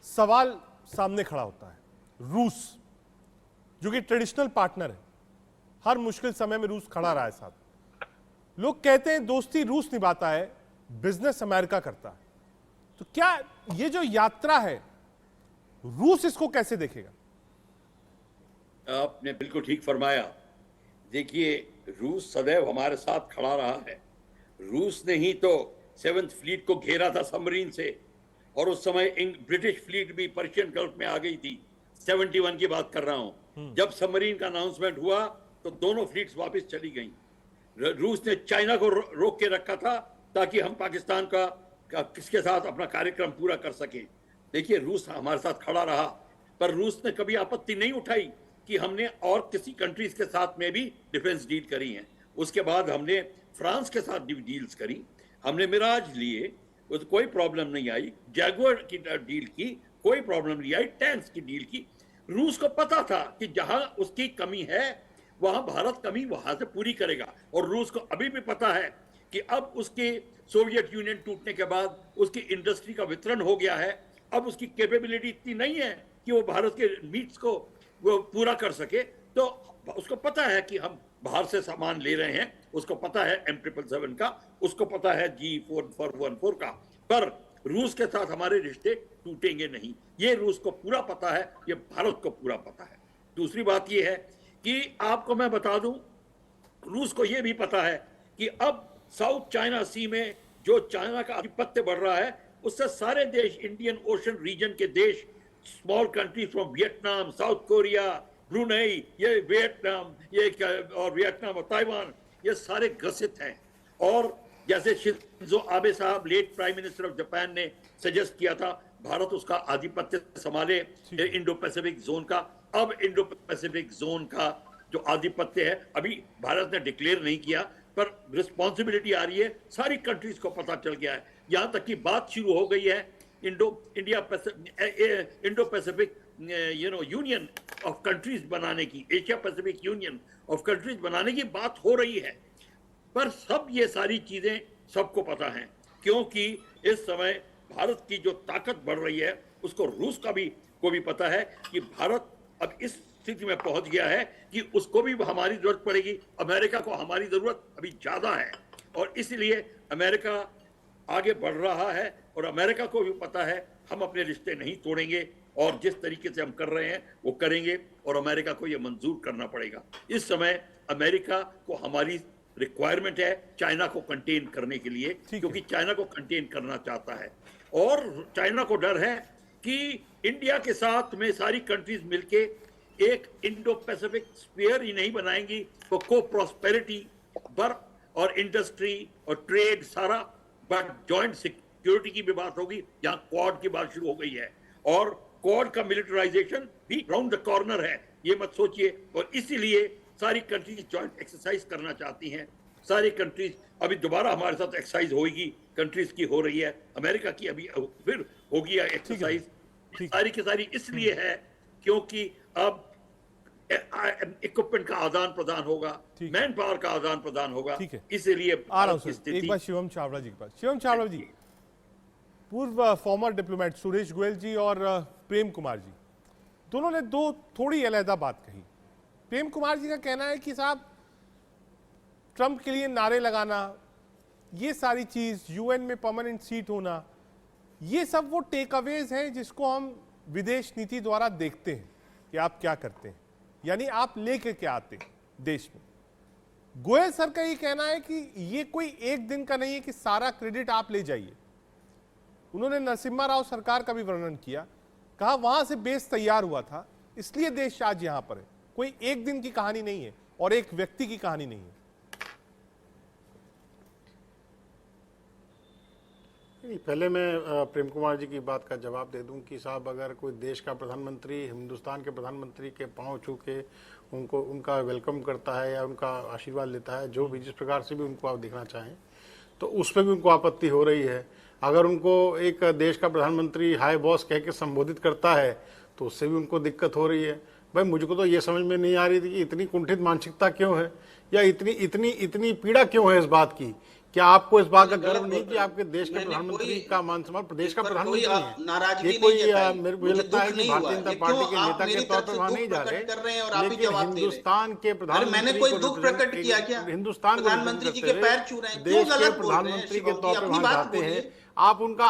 S1: सवाल सामने खड़ा होता है। रूस जो कि ट्रेडिशनल पार्टनर है, हर मुश्किल समय में रूस खड़ा रहा है साथ। लोग कहते हैं दोस्ती रूस निभाता है, बिजनेस अमेरिका करता है। तो क्या ये जो यात्रा है, रूस इसको कैसे देखेगा?
S3: आपने बिल्कुल ठीक फरमाया। देखिए, रूस सदैव हमारे साथ खड़ा रहा है। रूस ने ही तो 7th फ्लीट को घेरा था सबमरीन से। और उस समय ब्रिटिश फ्लीट भी पर्शियन गल्फ में आ गई थी। 71 की बात कर रहा हूं। जब सबमरीन का अनाउंसमेंट हुआ तो दोनों फ्लीट्स वापस चली गईं। रूस ने चाइना को रोक के रखा था ताकि हम पाकिस्तान का किसके साथ अपना कार्यक्रम पूरा कर सकें। देखिए, रूस हमारे साथ खड़ा रहा, पर रूस ने कभी आपत्ति नहीं उठाई कि हमने और किसी कंट्रीज के साथ में भी डिफेंस डील करी हैं। उसके बाद हमने फ्रांस के साथ डील्स करी, हमने मिराज लिए, तो कोई प्रॉब्लम नहीं आई। जैगुआर की डील की, कोई प्रॉब्लम नहीं आई। टैंक्स की डील की। रूस को पता था कि जहां उसकी कमी है वहां भारत कमी वहां से पूरी करेगा। और रूस को अभी भी पता है कि अब उसके सोवियत यूनियन टूटने के बाद उसकी इंडस्ट्री का वितरण हो गया है। अब उसकी कैपेबिलिटी इतनी नहीं है कि वो भारत के नीड्स को वो पूरा कर सके। तो उसको पता है कि हम बाहर से सामान ले रहे हैं, उसको पता है M777 का, उसको पता है G414 का। पर रूस के साथ हमारे रिश्ते टूटेंगे नहीं, ये रूस को पूरा पता है, ये भारत को पूरा पता है। दूसरी बात ये है कि आपको मैं बता दूं, रूस को ये भी पता है कि अब साउथ चाइना सी में जो चाइना का आधिपत्य बढ़ रहा है, उससे सारे देश, इंडियन ओशन रीजन के देश, small countries from Vietnam, south Korea, Brunei, ये वियतनाम, ये और वियतनाम और ताइवान, ये सारे ग्रसित हैं। और जैसे शिंजो आबे साहब, late prime minister of Japan, ने सजेस्ट किया था भारत उसका आधिपत्य संभाले इंडो पैसिफिक जोन का। अब इंडो पैसिफिक जोन का जो आधिपत्य है अभी भारत ने डिक्लेयर नहीं किया, पर रिस्पॉन्सिबिलिटी आ रही है, सारी कंट्रीज को पता चल गया है। यहां तक कि बात शुरू हो गई है Indo Pacific union of countries बनाने की, Asia Pacific union of countries बनाने की बात हो रही है। पर सब ये सारी चीजें सबको पता है, क्योंकि इस समय भारत की जो ताकत बढ़ रही है उसको रूस को भी पता है कि भारत अब इस स्थिति में पहुंच गया है कि उसको भी हमारी जरूरत पड़ेगी। अमेरिका को हमारी जरूरत अभी ज्यादा है और इसलिए अमेरिका आगे बढ़ रहा है। और अमेरिका को भी पता है हम अपने रिश्ते नहीं तोड़ेंगे और जिस तरीके से हम कर रहे हैं वो करेंगे, और अमेरिका को ये मंजूर करना पड़ेगा। इस समय अमेरिका को हमारी रिक्वायरमेंट है चाइना को कंटेन करने के लिए, क्योंकि चाइना को कंटेन करना चाहता है। और चाइना को डर है कि इंडिया के साथ में सारी कंट्रीज मिलके एक इंडो पैसिफिक स्फीयर ही नहीं बनाएंगी, तो को प्रॉस्पेरिटी पर और इंडस्ट्री और ट्रेड सारा, बट जॉइंट सिक्योरिटी की भी बात होगी। यहाँ क्वाड की बात शुरू हो गई है और क्वाड का मिलिटराइजेशन भी राउंड द कॉर्नर है, ये मत सोचिए। और इसीलिए सारी कंट्रीज जॉइंट एक्सरसाइज करना चाहती हैं। सारी कंट्रीज अभी दोबारा हमारे साथ एक्सरसाइज होगी, कंट्रीज की हो रही है, अमेरिका की अभी फिर होगी एक्सरसाइज। सारी की सारी इसलिए है क्योंकि अब इक्विपमेंट का आदान प्रदान होगा, मैन पावर का आदान प्रदान होगा। इसीलिए
S1: आ रहा हूं सर, एक बार शिवम चावला जी के पास। शिवम चावला जी, पूर्व फॉर्मर डिप्लोमेट सुरेश गोयल जी और प्रेम कुमार जी, दोनों ने दो थोड़ी अलग बात कही। प्रेम कुमार जी का कहना है कि साहब ट्रंप के लिए नारे लगाना, ये सारी चीज, यूएन में परमानेंट सीट होना, ये सब वो टेक अवेज हैं जिसको हम विदेश नीति द्वारा देखते हैं कि आप क्या करते हैं, यानी आप लेके क्या आते हैं देश में। गोयल सर का ये कहना है कि ये कोई एक दिन का नहीं है कि सारा क्रेडिट आप ले जाइए। उन्होंने नरसिम्हा राव सरकार का भी वर्णन किया, कहा वहां से बेस तैयार हुआ था, इसलिए देश आज यहां पर है। कोई एक दिन की कहानी नहीं है और एक व्यक्ति की कहानी नहीं है।
S6: पहले मैं प्रेम कुमार जी की बात का जवाब दे दूं कि साहब अगर कोई देश का प्रधानमंत्री हिंदुस्तान के प्रधानमंत्री के पांव छू के उनको उनका वेलकम करता है या उनका आशीर्वाद लेता है, जो भी जिस प्रकार से भी उनको आप देखना चाहें, तो उस पर भी उनको आपत्ति हो रही है। अगर उनको एक देश का प्रधानमंत्री हाय बॉस कह के संबोधित करता है तो उससे भी उनको दिक्कत हो रही है। भाई मुझको तो ये समझ में नहीं आ रही थी कि इतनी कुंठित मानसिकता क्यों है या इतनी पीड़ा क्यों है इस बात की। क्या आपको इस बात का गर्व नहीं कि आपके देश के प्रधानमंत्री का मान सम्मान प्रदेश का प्रधानमंत्री है? ये कोई मुझे लगता है कि भारतीय जनता पार्टी के नेता के तौर पर वहां नहीं जा रहे, लेकिन हिंदुस्तान के प्रधानमंत्री,
S7: मैंने कोई दुख प्रकट किया क्या?
S6: हिंदुस्तान
S7: प्रधानमंत्री जी के पैर छू रहे हैं,
S6: देश के प्रधानमंत्री के तौर पर वहां जाते हैं, आप उनका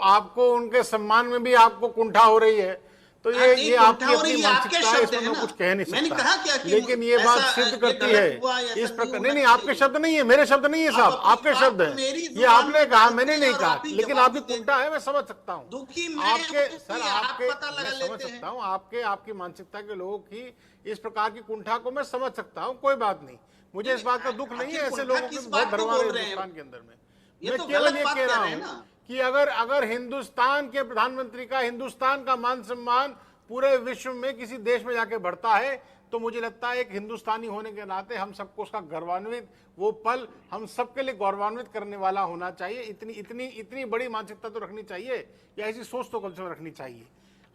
S6: आपको उनके सम्मान में भी आपको कुंठा हो रही है। तो
S7: हाँ, नहीं,
S6: ये आपकी
S7: कुंठा और
S6: अपनी
S7: ये आपके
S6: मानसिकता है,
S7: शब्द
S6: इसमें
S7: है
S6: मैं
S7: ना।
S6: कुछ कह नहीं
S7: मैंने
S6: सकता।
S7: कहा क्या कि
S6: लेकिन ये बात
S7: ऐसा-
S6: सिद्ध
S7: ये
S6: करती
S7: गलत
S6: है
S7: हुआ, ऐसा
S6: इस
S7: नहीं
S6: प्रकार।
S7: होना
S6: नहीं, आपके
S7: चाहिए।
S6: शब्द नहीं है, मेरे शब्द नहीं है
S7: आप
S6: साहब,
S7: अपनी
S6: आपके
S7: बात
S6: शब्द है।
S7: मेरी
S6: ये
S7: जुबान
S6: आपने
S7: में
S6: कहा,
S7: डालते
S6: मैंने
S7: हैं
S6: नहीं
S7: और
S6: कहा।
S7: आप ही
S6: लेकिन
S7: जवाब
S6: आपकी
S7: देते हैं।
S6: कुंठा है, मैं समझ सकता हूँ।
S7: दुखी मैं
S6: आपके
S7: हूं
S6: सर,
S7: कि आप
S6: आपके
S7: पता लगा
S6: मैं समझ
S7: लेते हैं।
S6: सकता हूँ, आपकी मानसिकता के लोगों की इस प्रकार की कुंठा को मैं समझ सकता हूँ, कोई बात नहीं। मुझे इस बात का दुख नहीं है,
S7: आखिर
S6: ऐसे
S7: कुंठा
S6: लोगों
S7: किस
S6: के बहुत
S7: बात को
S6: धरवार है
S7: बोल रहे हैं?
S6: हिंदुस्तान के अंदर में।
S7: ये
S6: मैं
S7: तो
S6: केवल
S7: गलत
S6: ये
S7: बात
S6: कह
S7: कर
S6: रहा
S7: रहे हैं
S6: हूँ
S7: ना।
S6: कि अगर हिंदुस्तान के प्रधानमंत्री का हिंदुस्तान का मान सम्मान पूरे विश्व में किसी देश में जाके बढ़ता है, तो मुझे लगता है एक हिंदुस्तानी होने के नाते हम सबको उसका गौरवान्वित, वो पल हम सबके लिए गौरवान्वित करने वाला होना चाहिए। इतनी इतनी इतनी बड़ी मानसिकता तो रखनी चाहिए, या ऐसी सोच तो कम से कम रखनी चाहिए।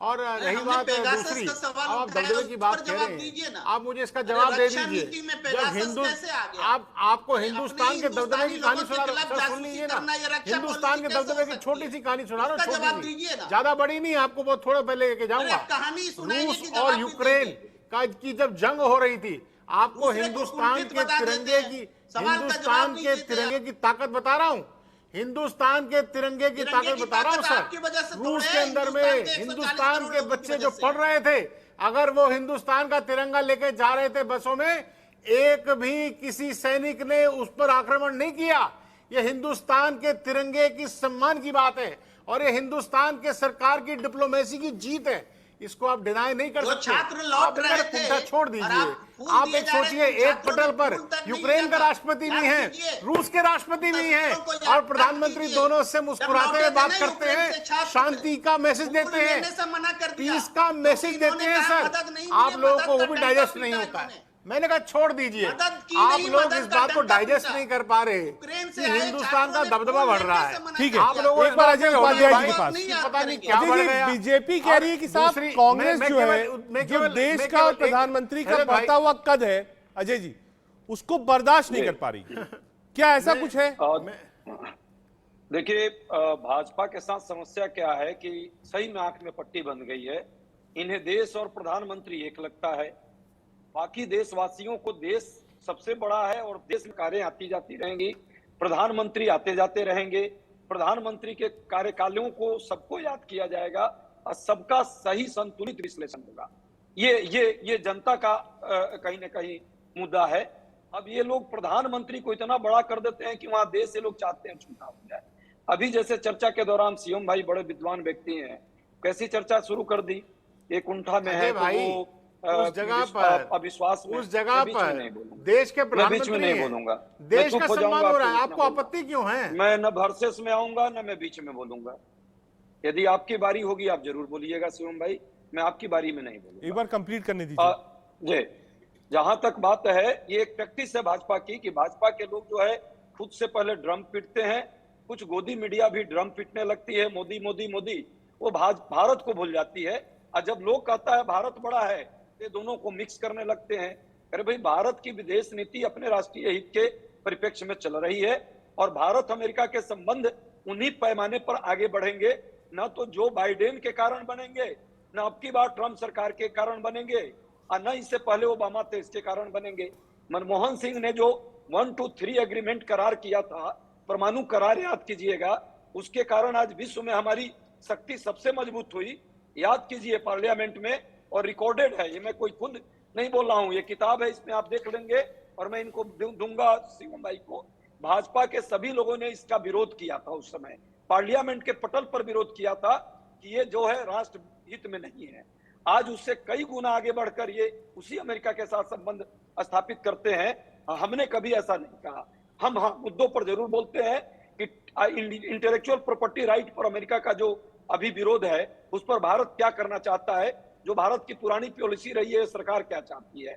S6: और रही
S7: हमने
S6: बात
S7: पेगासस
S6: दूसरी,
S7: का सवाल
S6: अब आप
S7: उठाया,
S6: दबदबे
S7: उस
S6: की
S7: पर
S6: बात कह
S7: जवाब
S6: रहे
S7: दीजिए
S6: हैं,
S7: ना।
S6: आप मुझे इसका
S7: अरे
S6: जवाब दे
S7: रक्षा
S6: दीजिए।
S7: नीति में
S6: जब
S7: पेगासस कैसे आ गया?
S6: आपको
S7: अरे
S6: हिंदुस्तान
S7: अपने
S6: के दबदबे की
S7: हिंदुस्तानी
S6: कहानी
S7: लोगों के
S6: सुना रहा
S7: खिलाफ
S6: हूं, सर सुन
S7: जासूसी
S6: लीजिए ना।
S7: करना ये रक्षा
S6: हिंदुस्तान के
S7: पॉलिसी कैसे
S6: दबदबे
S7: हो
S6: की
S7: सकती
S6: छोटी
S7: है?
S6: सी कहानी सुना रहा हूं,
S7: उसका जवाब
S6: छोटी
S7: दीजिए
S6: सी,
S7: ना।
S6: ज्यादा बड़ी नहीं, आपको बहुत थोड़ा पहले लेके जाऊंगा।
S7: अरे कहानी सुनाइए
S6: रूस
S7: कि जवाब
S6: और
S7: भी
S6: यूक्रेन
S7: दीजिए।
S6: की जब जंग हो रही थी, आपको
S7: दूसरे को
S6: हिंदुस्तान
S7: कुंठित
S6: के
S7: बता देते
S6: तिरंगे
S7: हैं।
S6: की
S7: सवाल का
S6: हिंदुस्तान
S7: जवाब नहीं
S6: के
S7: देते
S6: तिरंगे
S7: आप।
S6: की ताकत बता रहा हूं, हिंदुस्तान के तिरंगे की
S7: तिरंगे
S6: ताकत
S7: की
S6: बता रहा हूं
S7: ताकत आपकी वजह से
S6: सर।
S7: थोड़े
S6: रूस
S7: है,
S6: के अंदर में
S7: हिंदुस्तान के 140
S6: हिंदुस्तान
S7: करोड़
S6: के
S7: लोगों की
S6: बच्चे
S7: वजह
S6: जो
S7: से।
S6: पढ़ रहे थे, अगर वो हिंदुस्तान का तिरंगा लेके जा रहे थे बसों में, एक भी किसी सैनिक ने उस पर आक्रमण नहीं किया। ये हिंदुस्तान के तिरंगे की सम्मान की बात है, और ये हिंदुस्तान के सरकार की डिप्लोमेसी की जीत है। इसको आप डिनाई नहीं कर
S7: जो
S6: सकते।
S7: छात्र लौट
S6: आप
S7: रहे
S6: मेरा कुंठा
S7: थे
S6: छोड़
S7: और
S6: दीजिए।
S7: आप फूल
S6: आप
S7: दिए
S6: एक
S7: जा रहे
S6: सोचिए,
S7: थे,
S6: एक
S7: छात्रों
S6: पटल
S7: ने
S6: पर
S7: फूल तक नहीं
S6: यूक्रेन
S7: दिया
S6: का
S7: था।
S6: राष्ट्रपति भी
S7: याद
S6: है,
S7: कीजिए।
S6: रूस के राष्ट्रपति भी हैं,
S7: तस्वीरों को याद
S6: और
S7: मत
S6: प्रधानमंत्री
S7: कीजिए।
S6: दोनों से
S7: जब
S6: मुस्कुराते
S7: लौटे
S6: हुए
S7: थे
S6: बात
S7: ना
S6: करते
S7: यूक्रेन
S6: हैं,
S7: से छात्र,
S6: शांति का मैसेज
S7: फूल
S6: देते हैं,
S7: लेने से मना कर दिया।
S6: पीस का मैसेज
S7: क्योंकि
S6: देते हैं
S7: इन्होंने कहा
S6: सर।
S7: मदद नहीं
S6: आप
S7: मिली,
S6: लोगों
S7: मदद
S6: को वो
S7: का
S6: भी
S7: डंका
S6: डाइजेस्ट
S7: पीटा
S6: नहीं होता
S7: इन्होंने।
S6: है। मैंने कहा छोड़ दीजिए।
S7: मदद की
S6: आप
S7: नहीं,
S6: लोग
S7: मदद
S6: इस
S7: का
S6: बात को
S7: डंका
S6: डाइजेस्ट
S7: पीटा।
S6: नहीं कर पा रहे
S7: यूक्रेन से
S6: कि
S7: आए
S6: हिंदुस्तान का
S7: छात्रों ने
S6: दबदबा
S7: फूल
S6: बढ़ रहा
S7: लेने से
S6: है।
S7: मना
S1: ठीक
S7: कर
S1: है,
S6: आप
S7: दिया।
S6: लोगों
S1: एक बार अजय उपाध्याय जी के पास।
S7: नहीं
S6: कि
S7: याद
S6: पता नहीं
S7: करेंगे।
S6: क्या बढ़
S1: देखिए,
S6: गया।
S1: बीजेपी कह रही है कि साहब
S6: दूसरी-
S1: कांग्रेस
S6: मैं
S1: जो है,
S6: मैं
S1: जो
S6: केवल-
S1: देश
S6: मैं
S1: का
S6: केवल एक-
S1: प्रधानमंत्री का
S6: हैदर भाई-
S1: बढ़ता हुआ कद है, अजय जी, उसको बर्दाश्त नहीं कर पा रही। क्या ऐसा कुछ है?
S5: देखिए, भाजपा के साथ समस्या क्या है कि सही में आंख में पट्टी बन गई है। इन्हें देश और प्रधानमंत्री एक लगता है, बाकी देशवासियों को देश सबसे बड़ा है और देश में कारें आती जाती रहेंगी, प्रधानमंत्री आते जाते रहेंगे, प्रधानमंत्री के कार्यकालों को सबको याद किया जाएगा और सबका सही संतुलित विश्लेषण होगा। ये जनता का कहीं ना कहीं मुद्दा है। अब ये लोग प्रधानमंत्री को इतना बड़ा कर देते हैं कि वहां देश से लोग चाहते हैं छूटा हो जाए। अभी जैसे चर्चा के दौरान सीएम भाई बड़े विद्वान व्यक्ति हैं, कैसी चर्चा शुरू कर दी, एक कुंठा में है तो वो
S6: उस जगह पर
S5: अविश्वास में,
S6: उस जगह
S5: बीच में
S6: पर
S5: नहीं बोलूंगा।
S6: देश के
S5: मैं बीच में
S6: प्रधानमंत्री
S5: नहीं
S6: हैं।
S5: बोलूंगा,
S6: देश
S5: मैं
S6: का
S5: चुप हो
S6: सम्मान
S5: जाऊंगा,
S6: हो रहा है,
S5: बीच में
S6: आपको
S5: बोलूंगा।
S6: आपत्ति क्यों है?
S5: मैं न वर्सेस में आऊंगा न मैं बीच में बोलूंगा। यदि आपकी बारी होगी आप जरूर बोलिएगा शिवम भाई, मैं आपकी बारी में नहीं बोलूंगा।
S1: एक बार कंप्लीट करने दीजिए।
S5: जी, जहां तक बात है, ये एक प्रैक्टिस है भाजपा की कि भाजपा के लोग जो है खुद से पहले ड्रम पीटते हैं, कुछ गोदी मीडिया भी ड्रम पीटने लगती है, मोदी मोदी मोदी, वो भारत को भूल जाती है। और जब लोग कहता है भारत बड़ा है, ये दोनों को मिक्स करने लगते हैं। अरे भाई, भारत की विदेश नीति अपने राष्ट्रीय हित के परिप्रेक्ष्य में चल रही है और भारत अमेरिका के संबंध उन्हीं पैमाने पर आगे बढ़ेंगे, न तो जो बाइडेन के कारण बनेंगे, न अब की बार ट्रंप सरकार के कारण बनेंगे, और न इससे पहले ओबामा थे इसके कारण बनेंगे। मनमोहन सिंह ने जो 1, 2, 3 एग्रीमेंट करार किया था, परमाणु करार याद कीजिएगा, उसके कारण आज विश्व में हमारी शक्ति सबसे मजबूत हुई। याद कीजिए पार्लियामेंट में, और रिकॉर्डेड है, ये मैं कोई खुद नहीं बोल रहा हूं, ये किताब है, इसमें आप देख लेंगे और मैं इनको दूंगा शिवम भाई को। भाजपा के सभी लोगों ने इसका विरोध किया था, उस समय पार्लियामेंट के पटल पर विरोध किया था कि ये जो है राष्ट्र हित में नहीं है। आज उससे कई गुना आगे बढ़कर ये उसी अमेरिका के साथ संबंध स्थापित करते हैं। हमने कभी ऐसा नहीं कहा। हम मुद्दों पर जरूर बोलते हैं कि इंटेलेक्चुअल प्रॉपर्टी राइट पर अमेरिका का जो अभी विरोध है, उस पर भारत क्या करना चाहता है, जो भारत की पुरानी पॉलिसी रही है, सरकार क्या चाहती है,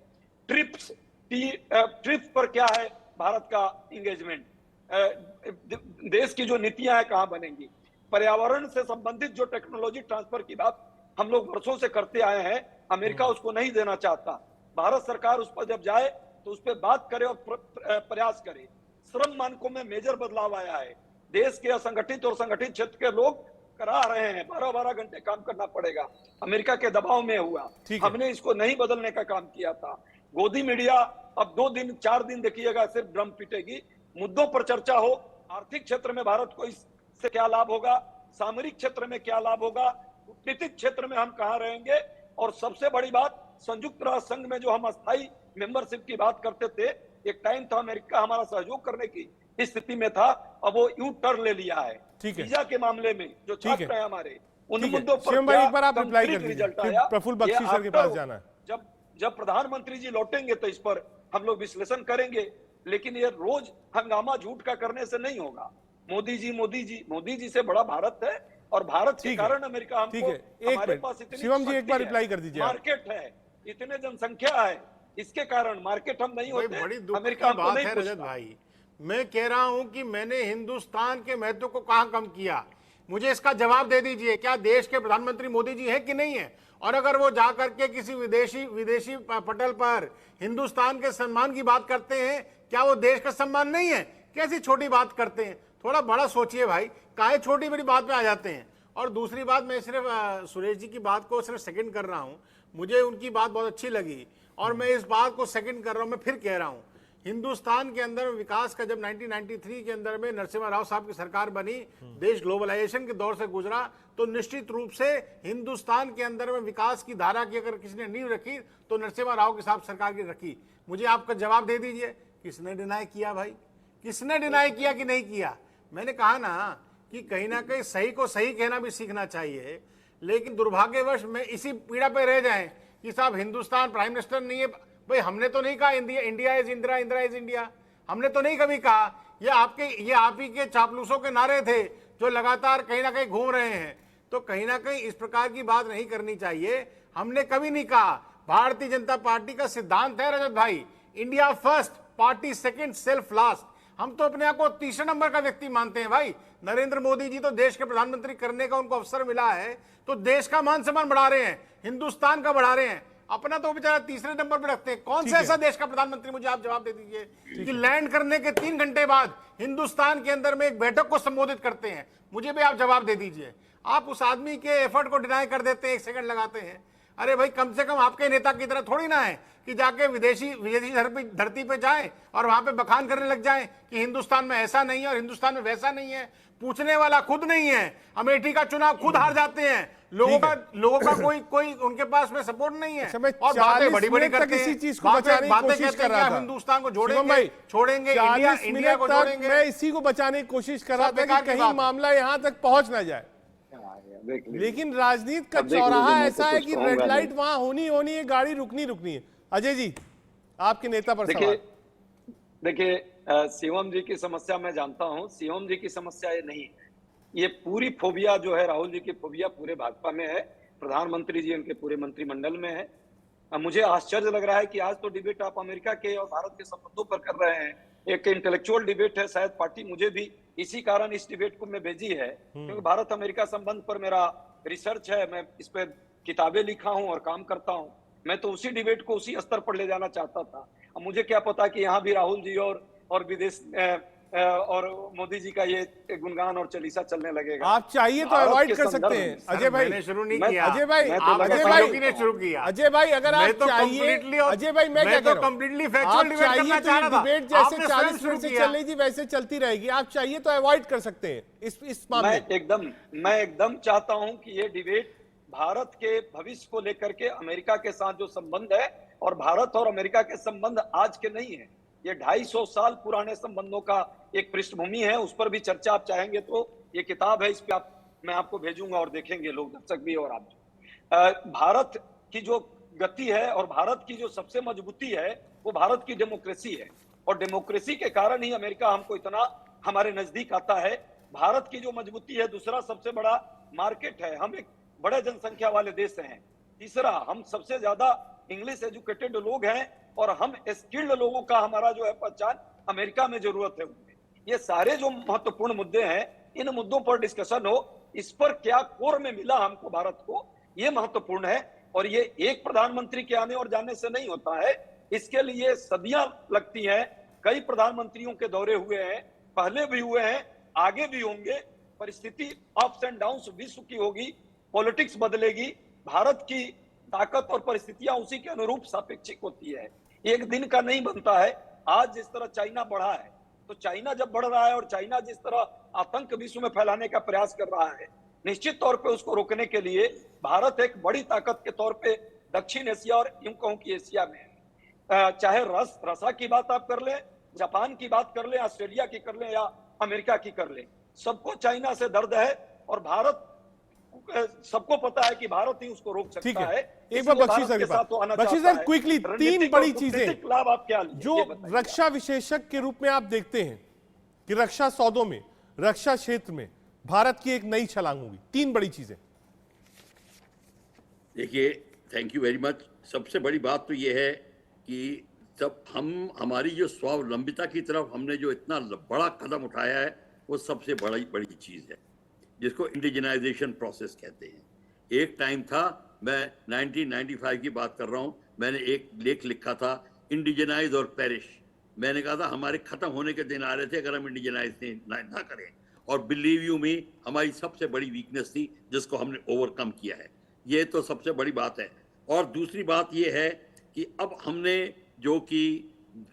S5: ट्रिप्स पर क्या है भारत का इंगेजमेंट, देश की जो नीतियां हैं कहां बनेंगी, पर्यावरण से संबंधित जो टेक्नोलॉजी ट्रांसफर की बात हम लोग वर्षों से करते आए हैं, अमेरिका उसको नहीं देना चाहता। भारत सरकार उस पर जब जाए तो उस पर बात करे और प्रयास करे। श्रम मानकों में मेजर बदलाव आया है। देश के असंगठित और संगठित क्षेत्र के लोग करा रहे हैं, 12-12 घंटे काम करना पड़ेगा, अमेरिका के दबाव में हुआ। हमने इसको नहीं बदलने का काम किया था। गोदी मीडिया अब 2 दिन 4 दिन देखिएगा सिर्फ ड्रम पीटेगी, मुद्दों पर चर्चा हो, आर्थिक क्षेत्र में भारत को इससे क्या लाभ होगा, सामरिक क्षेत्र में क्या लाभ होगा, कूटनीतिक क्षेत्र में हम कहाँ रहेंगे, और सबसे बड़ी बात, संयुक्त राष्ट्र संघ में जो हम अस्थायी मेंबरशिप की बात करते थे, एक टाइम था अमेरिका हमारा सहयोग करने की स्थिति में था, अब वो यू टर्न ले लिया है।
S1: ठीक है।
S5: वीजा के मामले में जो छात्र हैं हमारे, उन
S1: ठीक है।
S5: मुद्दों पर
S1: शिवम भाई,
S5: क्या
S1: एक बार आप रिप्लाई कर
S5: concrete
S1: दीजिए,
S5: रिजल्ट
S1: फिर
S5: आया,
S1: प्रफुल्ल
S5: ये
S1: बख्शी सर के पास जाना है।
S5: जब प्रधानमंत्री जी लौटेंगे तो इस पर हम लोग विश्लेषण करेंगे, लेकिन ये रोज हंगामा झूठ का करने से नहीं होगा। मोदी जी से बड़ा भारत है, और भारत के कारण अमेरिका
S1: ठीक
S5: हमको,
S1: है, एक
S5: हमारे
S1: मिनट।
S5: पास इतनी
S1: शिवम जी, एक
S5: शक्ति
S1: बार
S5: है,
S1: रिप्लाई कर दीजिए आप।
S5: मार्केट है, इतने जनसंख्या है, इसके कारण मार्केट हम नहीं
S6: भाई
S5: होते,
S6: बड़ी दुख
S5: अमेरिका
S6: की
S5: हमको
S6: बात
S5: नहीं
S6: है रजत
S5: पूछता।
S6: भाई। मैं कह रहा हूं कि मैंने हिंदुस्तान के महत्व को कहां कम किया, मुझे इसका जवाब दे दीजिए। क्या देश के प्रधानमंत्री मोदी जी है कि नहीं है? और अगर वो जा करके किसी विदेशी पटल पर हिंदुस्तान के सम्मान की बात करते हैं, क्या वो देश का सम्मान नहीं है? कैसी छोटी बात करते हैं, थोड़ा बड़ा सोचिए भाई, काहे छोटी बड़ी बात में आ जाते हैं। और दूसरी बात, मैं सिर्फ सुरेश जी की बात को सिर्फ सेकंड कर रहा हूं, मुझे उनकी बात बहुत अच्छी लगी और मैं इस बात को सेकंड कर रहा हूं। मैं फिर कह रहा हूं, हिंदुस्तान के अंदर विकास का, जब 1993 के अंदर में नरसिम्हा राव साहब की सरकार बनी, देश ग्लोबलाइजेशन के दौर से गुजरा, तो निश्चित रूप से हिंदुस्तान के अंदर में विकास की धारा की अगर किसी ने नींव रखी तो नरसिम्हा राव के साहब सरकार की रखी। मुझे आपका जवाब दे दीजिए, किसने डिनाई किया भाई? किसने डिनाई किया कि नहीं किया? मैंने कहा ना कि कहीं ना कहीं सही को सही कहना भी सीखना चाहिए, लेकिन दुर्भाग्यवश में इसी पीड़ा पे रह जाएं कि साहब हिंदुस्तान प्राइम मिनिस्टर नहीं है। भाई हमने तो नहीं कहा India is Indira, Indira is India, हमने तो नहीं कभी कहा। ये आप ही के चापलूसों के नारे थे जो लगातार कहीं ना कहीं घूम रहे हैं। तो कहीं ना कहीं इस प्रकार की बात नहीं करनी चाहिए। हमने कभी नहीं कहा, भारतीय जनता पार्टी का सिद्धांत है रजत भाई, India first, party second, self last. हम तो अपने आप को तीसरे नंबर का व्यक्ति मानते हैं भाई। नरेंद्र मोदी जी तो देश के प्रधानमंत्री करने का उनको अवसर मिला है, तो देश का मान सम्मान बढ़ा रहे हैं, हिंदुस्तान का बढ़ा रहे हैं, अपना तो बेचारा तीसरे नंबर पर रखते हैं। कौन सा ऐसा देश का प्रधानमंत्री, मुझे आप जवाब दे दीजिए, कि लैंड करने के 3 घंटे बाद हिंदुस्तान के अंदर में एक बैठक को संबोधित करते हैं? मुझे भी आप जवाब दे दीजिए। आप उस आदमी के एफर्ट को डिनाई कर देते हैं, 1 सेकंड लगाते हैं। अरे भाई, कम से कम आपके नेता की तरह थोड़ी ना है कि जाके विदेशी धरती पे जाएं और वहां पे बखान करने लग जाएं कि हिंदुस्तान में ऐसा नहीं है और हिंदुस्तान में वैसा नहीं है। पूछने वाला खुद नहीं है, अमेठी का चुनाव खुद हार जाते हैं, लोगों का कोई उनके पास में सपोर्ट नहीं है, और बातें बड़ी करते हैं,
S1: चीज को बचाने की कोशिश कर रहा था।
S6: हिंदुस्तान को जोड़ेंगे, छोड़ेंगे, इंडिया को जोड़ेंगे।
S1: मैं इसी को बचाने की कोशिश कर रहा था कि कहीं मामला यहां तक पहुंच ना जाए, लेकिन राजनीति का चौराहा ऐसा है कि रेड लाइट वहां होनी है, गाड़ी रुकनी है। अजय जी, आपके नेता पर सवाल।
S5: देखिए, शिवम जी की समस्या मैं जानता हूं, शिवम जी की समस्या ये नहीं है। ये पूरी फोबिया जो है, राहुल जी की फोबिया पूरे भाजपा में है, प्रधानमंत्री जी उनके पूरे मंत्रिमंडल में है। मुझे आश्चर्य लग रहा है कि आज तो डिबेट आप अमेरिका के और भारत के संबंधों पर कर रहे हैं। एक इंटेलेक्चुअल डिबेट है, शायद पार्टी मुझे भी इसी कारण इस डिबेट को मैं भेजी है, क्योंकि भारत अमेरिका संबंध पर मेरा रिसर्च है, मैं इस पर किताबें लिखा हूं और काम करता हूं। मैं तो उसी डिबेट को उसी स्तर पर ले जाना चाहता था। अब मुझे क्या पता कि यहाँ भी राहुल जी और विदेश और मोदी जी का ये गुणगान और चालीसा चलने लगेगा।
S1: आप चाहिए तो अवॉइड कर सकते हैं। अजय भाई
S6: मैंने शुरू नहीं किया,
S1: अजय भाई
S6: ने शुरू किया।
S1: अजय भाई, अगर आप चाहिए, अजय भाई मैं क्या कह रहा हूं,
S6: कंप्लीटली फैक्चुअल डिबेट करना चाह रहा था।
S1: डिबेट जैसे 40 मिनट से चल रही थी वैसे चलती रहेगी। आप चाहिए तो अवॉइड कर सकते हैं इस मामले।
S5: मैं एकदम चाहता हूं कि ये डिबेट भारत के भविष्य को लेकर के अमेरिका के साथ जो संबंध है, और भारत और अमेरिका के संबंध आज के नहीं है, ये 250 साल पुराने संबंधों का एक पृष्ठभूमि है। उस पर भी चर्चा आप चाहेंगे तो ये किताब है, इस पे मैं आपको भेजूंगा और देखेंगे लोग, दर्शक भी और आप भी। भारत की जो गति है और भारत की जो सबसे मजबूती है वो भारत की डेमोक्रेसी है, और डेमोक्रेसी के कारण ही अमेरिका हमको इतना हमारे नजदीक आता है। भारत की जो मजबूती है, दूसरा सबसे बड़ा मार्केट है, हम एक बड़े जनसंख्या वाले देश हैं। तीसरा, हम सबसे ज्यादा इंग्लिश एजुकेटेड लोग हैं, और हम स्किल्ड लोगों का हमारा जो है पहचान अमेरिका में जरूरत है। ये सारे जो महत्वपूर्ण मुद्दे हैं, इन मुद्दों पर डिस्कशन हो, इस पर क्या कोर में मिला हमको भारत को, ये महत्वपूर्ण है। और ये एक प्रधानमंत्री के आने और जाने से नहीं होता है, इसके लिए सदियां लगती हैं। कई प्रधानमंत्रियों के दौरे हुए हैं, पहले भी हुए हैं, आगे भी होंगे। परिस्थिति अप्स एंड डाउन्स विश्व की होगी, पॉलिटिक्स बदलेगी, भारत की ताकत और परिस्थितियां उसी के अनुरूप सापेक्षिक होती है, एक दिन का नहीं बनता है। आज जिस तरह चाइना बढ़ा है, तो चाइना जब बढ़ रहा है और चाइना जिस तरह आतंक विश्व में फैलाने का प्रयास कर रहा है, निश्चित तौर पे उसको रोकने के लिए भारत एक बड़ी ताकत के तौर पे दक्षिण एशिया और यूं कहूं कि एशिया में है। चाहे रसा की बात आप कर ले, जापान की बात कर ले, ऑस्ट्रेलिया की कर ले या अमेरिका की कर ले, सबको चाइना से दर्द है और भारत, सबको पता है कि भारत ही उसको रोक
S1: ठीक
S5: सकता
S1: है,
S5: है।
S1: एक बार बख्शी सर के पास, बख्शी सर क्विकली तीन बड़ी चीजें
S5: लाभ आप क्या लिए,
S1: जो रक्षा विशेषज्ञ के रूप में आप देखते हैं कि रक्षा सौदों में, रक्षा क्षेत्र में भारत की एक नई छलांग होगी, तीन बड़ी चीजें।
S3: देखिए, थैंक यू वेरी मच। सबसे बड़ी बात तो ये है कि जब हमारी जो स्वावलंबिता की तरफ हमने जो इतना बड़ा कदम उठाया है, वो सबसे बड़ी चीज है, जिसको इंडिजिनाइजेशन प्रोसेस कहते हैं। एक टाइम था, मैं 1995 की बात कर रहा हूँ, मैंने एक लेख लिखा था, इंडिजिनाइज और पेरिश। मैंने कहा था हमारे खत्म होने के दिन आ रहे थे अगर हम इंडिजिनाइज ना करें, और बिलीव यू मी, हमारी सबसे बड़ी वीकनेस थी जिसको हमने ओवरकम किया है। ये तो सबसे बड़ी बात है। और दूसरी बात ये है कि अब हमने जो कि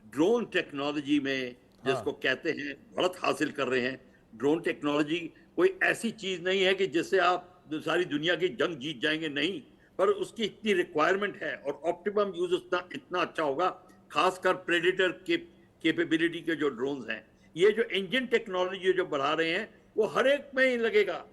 S3: ड्रोन टेक्नोलॉजी में जिसको कहते हैं बढ़त हासिल कर रहे हैं। ड्रोन टेक्नोलॉजी कोई ऐसी चीज नहीं है कि जिससे आप सारी दुनिया की जंग जीत जाएंगे, नहीं, पर उसकी इतनी रिक्वायरमेंट है और ऑप्टिमम यूज इतना अच्छा होगा, खासकर प्रेडेटर कैपेबिलिटी के जो ड्रोन्स हैं। ये जो इंजन टेक्नोलॉजी जो बढ़ा रहे हैं वो हर एक में ही लगेगा।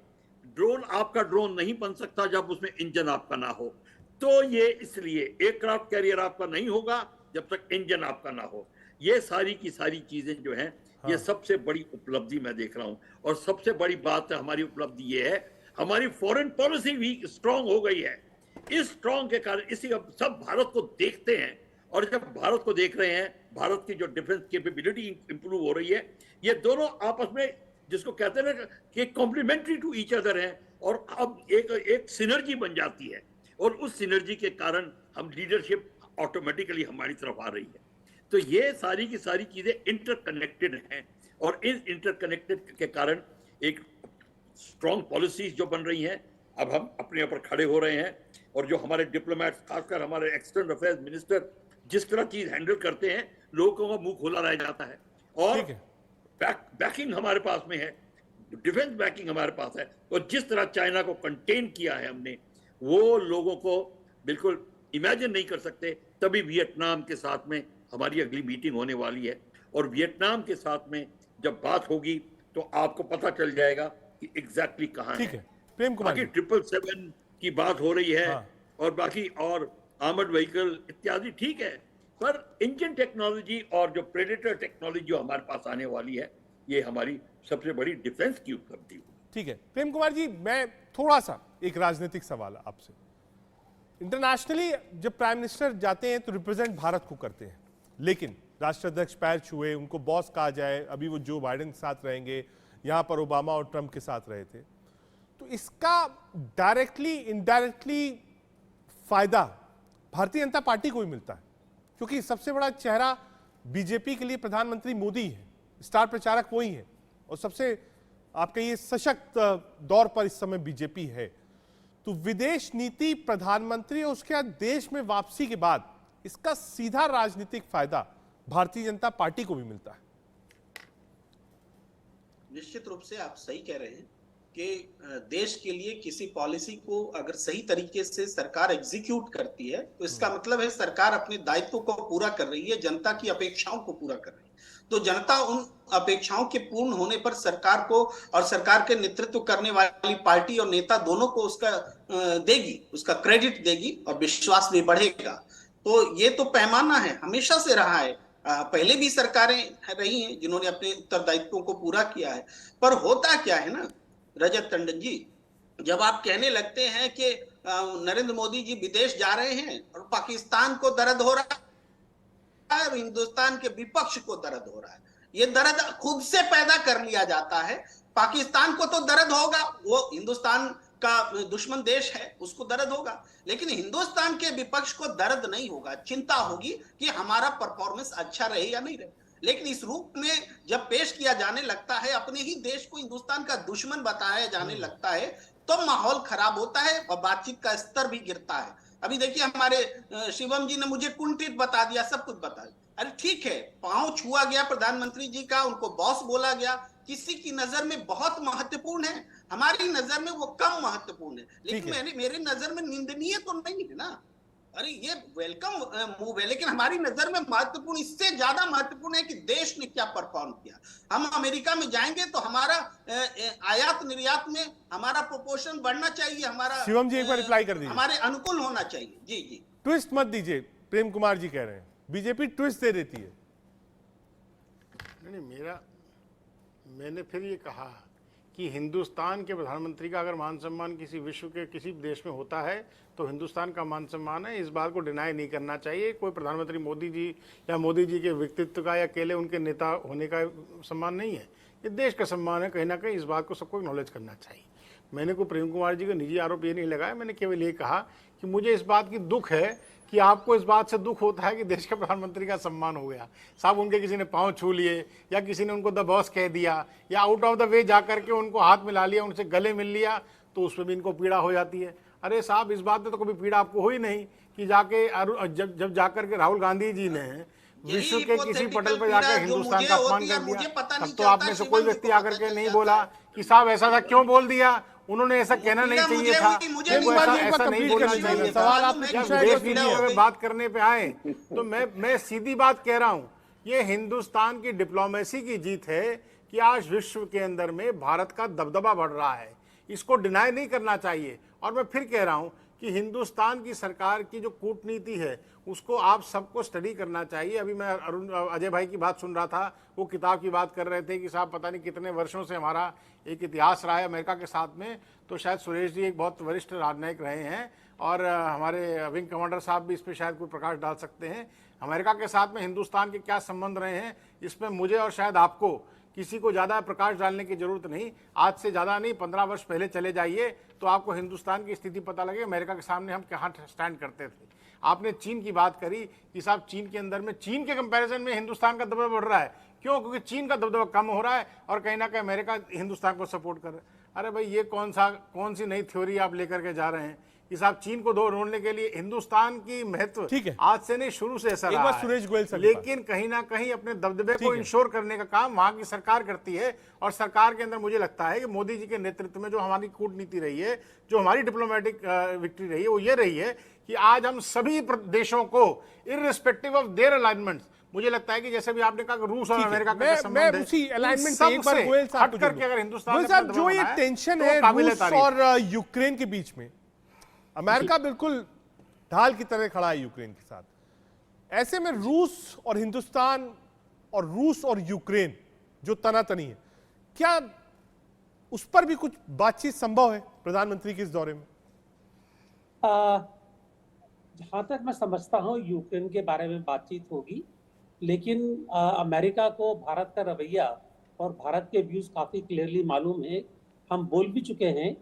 S3: ड्रोन आपका ड्रोन नहीं बन सकता जब उसमें इंजन आपका ना हो। तो ये इसलिए एयरक्राफ्ट कैरियर आपका नहीं होगा जब तक इंजन आपका ना हो। ये सारी की सारी चीजें जो हैं, ये सबसे बड़ी उपलब्धि मैं देख रहा हूं। और सबसे बड़ी बात है हमारी उपलब्धि ये है, हमारी फॉरेन पॉलिसी भी स्ट्रांग हो गई है। इस स्ट्रांग के कारण इसी सब भारत को देखते हैं, और जब भारत को देख रहे हैं, भारत की जो डिफेंस कैपेबिलिटी इंप्रूव हो रही है, ये दोनों आपस में जिसको कहते हैं ना कि कॉम्प्लीमेंट्री टू ईच अदर है, और अब एक सिनर्जी बन जाती है, और उस सिनर्जी के कारण हम लीडरशिप ऑटोमेटिकली हमारी तरफ आ रही है। तो ये सारी की सारी चीजें इंटरकनेक्टेड हैं, और इस इंटरकनेक्टेड के कारण एक स्ट्रॉन्ग पॉलिसीज जो बन रही हैं, अब हम अपने ऊपर खड़े हो रहे हैं। और जो हमारे डिप्लोमेट्स, खासकर हमारे एक्सटर्नल अफेयर्स मिनिस्टर जिस तरह चीज हैंडल करते हैं, लोगों का मुंह खोला रह जाता है। और बैकिंग हमारे पास में है, डिफेंस बैकिंग हमारे पास है। और जिस तरह चाइना को कंटेन किया है हमने, वो लोगों को बिल्कुल इमेजिन नहीं कर सकते। तभी वियतनाम के साथ में हमारी अगली मीटिंग होने वाली है, और वियतनाम के साथ में जब बात होगी तो आपको पता चल जाएगा कि एग्जैक्टली कहाँ है।
S1: प्रेम कुमार,
S3: बाकी 777 की बात हो रही है, और बाकी और आर्मर्ड व्हीकल इत्यादि, ठीक है, पर इंजन टेक्नोलॉजी और जो प्रेडेटर टेक्नोलॉजी जो हमारे पास आने वाली है, ये हमारी सबसे बड़ी डिफेंस की उपलब्धि होगी।
S1: ठीक है प्रेम कुमार जी, मैं थोड़ा सा एक राजनीतिक सवाल आपसे। इंटरनेशनली जब प्राइम मिनिस्टर जाते हैं तो रिप्रेजेंट भारत को करते हैं, लेकिन राष्ट्राध्यक्ष पैर छुए, उनको बॉस कहा जाए, अभी वो जो बाइडेन के साथ रहेंगे, यहां पर ओबामा और ट्रंप के साथ रहे थे, तो इसका डायरेक्टली इनडायरेक्टली फायदा भारतीय जनता पार्टी को ही मिलता है, क्योंकि सबसे बड़ा चेहरा बीजेपी के लिए प्रधानमंत्री मोदी है, स्टार प्रचारक वही है, और सबसे आप कहिए सशक्त दौर पर इस समय बीजेपी है। तो विदेश नीति, प्रधानमंत्री और उसके बाद देश में वापसी के बाद इसका सीधा राजनीतिक फायदा भारतीय जनता पार्टी को भी मिलता है।
S7: निश्चित रूप से आप सही कह रहे हैं कि देश के लिए किसी पॉलिसी को अगर सही तरीके से सरकार एग्जीक्यूट करती है, तो इसका मतलब है सरकार अपने दायित्व को पूरा कर रही है, जनता की अपेक्षाओं को पूरा कर रही है। तो जनता उन अपेक्षाओं के पूर्ण होने पर सरकार को और सरकार के नेतृत्व करने वाली पार्टी और नेता दोनों को उसका देगी, उसका क्रेडिट देगी, और विश्वास भी बढ़ेगा। तो ये तो पैमाना है, हमेशा से रहा है। पहले भी सरकारें रही हैं जिन्होंने अपने उत्तरदायित्वों को पूरा किया है। पर होता क्या है ना रजत टंडन जी, जब आप कहने लगते हैं कि नरेंद्र मोदी जी विदेश जा रहे हैं और पाकिस्तान को दर्द हो रहा है और हिंदुस्तान के विपक्ष को दर्द हो रहा है, ये दर्द खुद से पैदा कर लिया जाता है। पाकिस्तान को तो दर्द होगा, वो हिंदुस्तान का दुश्मन देश है, उसको दर्द होगा, लेकिन हिंदुस्तान के विपक्ष को दर्द नहीं होगा। चिंता होगी कि हमारा परफॉर्मेंस अच्छा रहे या नहीं रहे। लेकिन इस रूप में जब पेश किया जाने लगता है, अपने ही देश को हिंदुस्तान का दुश्मन बताया जाने लगता है, तो माहौल खराब होता है और बातचीत का स्तर भी गिरता है। अभी देखिए, हमारे शिवम जी ने मुझे कुंठित बता दिया, सब कुछ बता दिया। अरे ठीक है, पांव छुआ गया प्रधानमंत्री जी का, उनको बॉस बोला गया, किसी की नजर में बहुत महत्वपूर्ण है, हमारी नजर में वो कम महत्वपूर्ण है, लेकिन मेरे नजर में निंदनीय तो नहीं है ना। अरे ये वेलकम मूव है, लेकिन हमारी नजर में महत्वपूर्ण, इससे ज्यादा महत्वपूर्ण है कि देश ने क्या परफॉर्म किया। हम अमेरिका में जाएंगे तो हमारा आयात निर्यात में हमारा प्रोपोर्शन बढ़ना चाहिए, हमारा
S1: शिवम जी एक बार रिप्लाई कर दीजिए,
S7: हमारे अनुकूल होना चाहिए। जी जी,
S1: ट्विस्ट मत दीजिए, प्रेम कुमार जी कह रहे हैं बीजेपी ट्विस्ट दे देती है।
S6: नहीं, मैंने फिर ये कहा कि हिंदुस्तान के प्रधानमंत्री का अगर मान सम्मान किसी विश्व के किसी देश में होता है तो हिंदुस्तान का मान सम्मान है, इस बात को डिनाई नहीं करना चाहिए। कोई प्रधानमंत्री मोदी जी या मोदी जी के व्यक्तित्व का या अकेले उनके नेता होने का सम्मान नहीं है, ये देश का सम्मान है। कहीं ना कहीं इस बात को सबको एक्नॉलेज करना चाहिए। मैंने कोई प्रेम कुमार जी का निजी आरोप ये नहीं लगाया, मैंने केवल ये कहा कि मुझे इस बात की दुख है कि आपको इस बात से दुख होता है कि देश के प्रधानमंत्री का सम्मान हो गया। साहब उनके किसी ने पांव छू लिए या किसी ने उनको द बॉस कह दिया या आउट ऑफ द वे जाकर के उनको हाथ मिला लिया, उनसे गले मिल लिया, तो उसमें भी इनको पीड़ा हो जाती है। अरे साहब, इस बात में तो कभी पीड़ा आपको हुई नहीं कि जाके जब जाकर के राहुल गांधी जी ने विश्व के किसी पटल पर जाकर हिंदुस्तान का अपमान कर दिया, तब तो आप में से कोई व्यक्ति आकर के नहीं बोला कि साहब ऐसा था, क्यों बोल दिया, उन्होंने ऐसा कहना नहीं चाहिए था, ऐसा नहीं बोलना चाहिए।
S1: सवाल आप
S6: देश नीति बात करने पे आए तो मैं सीधी बात कह रहा हूं, ये हिंदुस्तान की डिप्लोमेसी की जीत है कि आज विश्व के अंदर में भारत का दबदबा बढ़ रहा है, इसको डिनाई नहीं करना चाहिए। और मैं फिर कह रहा हूं कि हिंदुस्तान की सरकार की जो कूटनीति है उसको आप सबको स्टडी करना चाहिए। अभी मैं अजय भाई की बात सुन रहा था, वो किताब की बात कर रहे थे कि साहब पता नहीं कितने वर्षों से हमारा एक इतिहास रहा है अमेरिका के साथ में, तो शायद सुरेश जी एक बहुत वरिष्ठ राजनयिक रहे हैं और हमारे विंग कमांडर साहब भी इस पर शायद कोई प्रकाश डाल सकते हैं। अमेरिका के साथ में हिंदुस्तान के क्या संबंध रहे हैं, इसमें मुझे और शायद आपको किसी को ज़्यादा प्रकाश डालने की जरूरत नहीं। आज से ज़्यादा नहीं, 15 वर्ष पहले चले जाइए तो आपको हिंदुस्तान की स्थिति पता लगे अमेरिका के सामने हम कहाँ स्टैंड करते थे। आपने चीन की बात करी कि साहब चीन के अंदर में, चीन के कंपैरिजन में हिंदुस्तान का दबदबा बढ़ रहा है, क्यों? क्योंकि चीन का दबदबा कम हो रहा है और कहीं ना कहीं अमेरिका हिंदुस्तान को सपोर्ट कर रहा है। अरे भाई, ये कौन सी नई थ्योरी आप लेकर के जा रहे हैं कि साहब चीन को रोकने के लिए हिंदुस्तान की महत्व आज से नहीं शुरू से ऐसा रहा है,
S1: सुरेश गोयल से
S6: लेकिन कहीं ना कहीं अपने दबदबे को इंश्योर करने का काम वहां की सरकार करती है। और सरकार के अंदर मुझे लगता है कि मोदी जी के नेतृत्व में जो हमारी कूटनीति रही है, जो हमारी डिप्लोमेटिक विक्ट्री रही है, वो ये रही है कि आज हम सभी देशों को इररिस्पेक्टिव ऑफ देयर अलाइनमेंट्स, मुझे लगता है कि जैसे भी आपने कहा रूस और अमेरिका का संबंध है,
S1: उसी अलाइनमेंट से एक बार गोयल साहब
S6: हट करके अगर हिंदुस्तान
S1: गोयल साहब, जो ये टेंशन है रूस और यूक्रेन के बीच में, अमेरिका बिल्कुल ढाल की तरह खड़ा है यूक्रेन के साथ, ऐसे में रूस और हिंदुस्तान और रूस और यूक्रेन जो तनातनी है, क्या उस पर भी कुछ बातचीत संभव है प्रधानमंत्री के इस दौरे में?
S4: जहां तक मैं समझता हूं यूक्रेन के बारे में बातचीत होगी, लेकिन अमेरिका को भारत का रवैया और भारत के व्यूज काफी क्लियरली मालूम है। हम बोल भी चुके हैं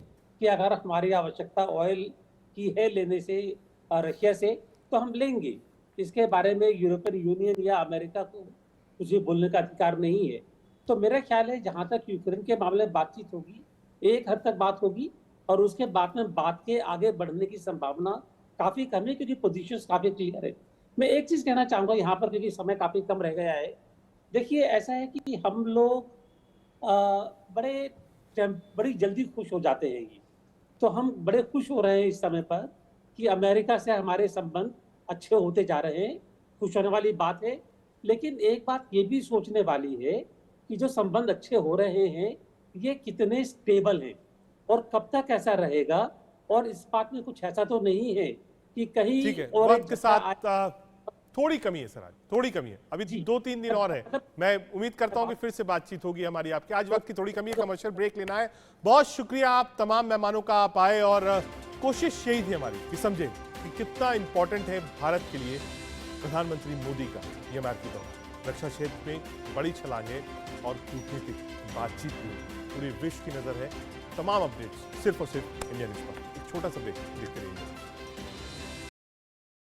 S4: कि अगर हमारी आवश्यकता ऑयल की है लेने से रशिया से, तो हम लेंगे। इसके बारे में यूरोपियन यूनियन या अमेरिका को कुछ भी बोलने का अधिकार नहीं है। तो मेरा ख्याल है जहां तक यूक्रेन के मामले में बातचीत होगी, एक हद तक बात होगी और उसके बाद में बात के आगे बढ़ने की संभावना काफी कम है, क्योंकि पोजीशंस काफी क्लियर है। मैं एक चीज कहना चाहूंगा यहाँ पर, क्योंकि समय काफी कम रह गया है। देखिए, ऐसा है कि हम लोग बड़ी जल्दी खुश हो जाते हैं। ये तो हम बड़े खुश हो रहे हैं इस समय पर कि अमेरिका से हमारे संबंध अच्छे होते जा रहे हैं, खुश होने वाली बात है। लेकिन एक बात ये भी सोचने वाली है कि जो संबंध अच्छे हो रहे हैं ये कितने स्टेबल हैं और कब तक ऐसा रहेगा। और इस बात में कुछ ऐसा तो नहीं है कि कहीं
S1: ठीक है, वक्त के साथ थोड़ी कमी है सर, आज थोड़ी कमी है, अभी 2-3 दिन और है। मैं उम्मीद करता हूं कि फिर से बातचीत होगी हमारी आपकी। आज वक्त की थोड़ी कमी है, कमर्शियल ब्रेक लेना है। बहुत शुक्रिया आप तमाम मेहमानों का, आप आए और कोशिश यही थी हमारी कि समझें कि कितना इंपॉर्टेंट है भारत के लिए प्रधानमंत्री मोदी का ये अमेरिकी दौरा। रक्षा क्षेत्र में बड़ी छलांगें और कूटनीतिक बातचीत में पूरे विश्व की नजर है। तमाम अपडेट्स सिर्फ और सिर्फ इंडिया न्यूज पर। एक छोटा सा ब्रेक देखते रहिए।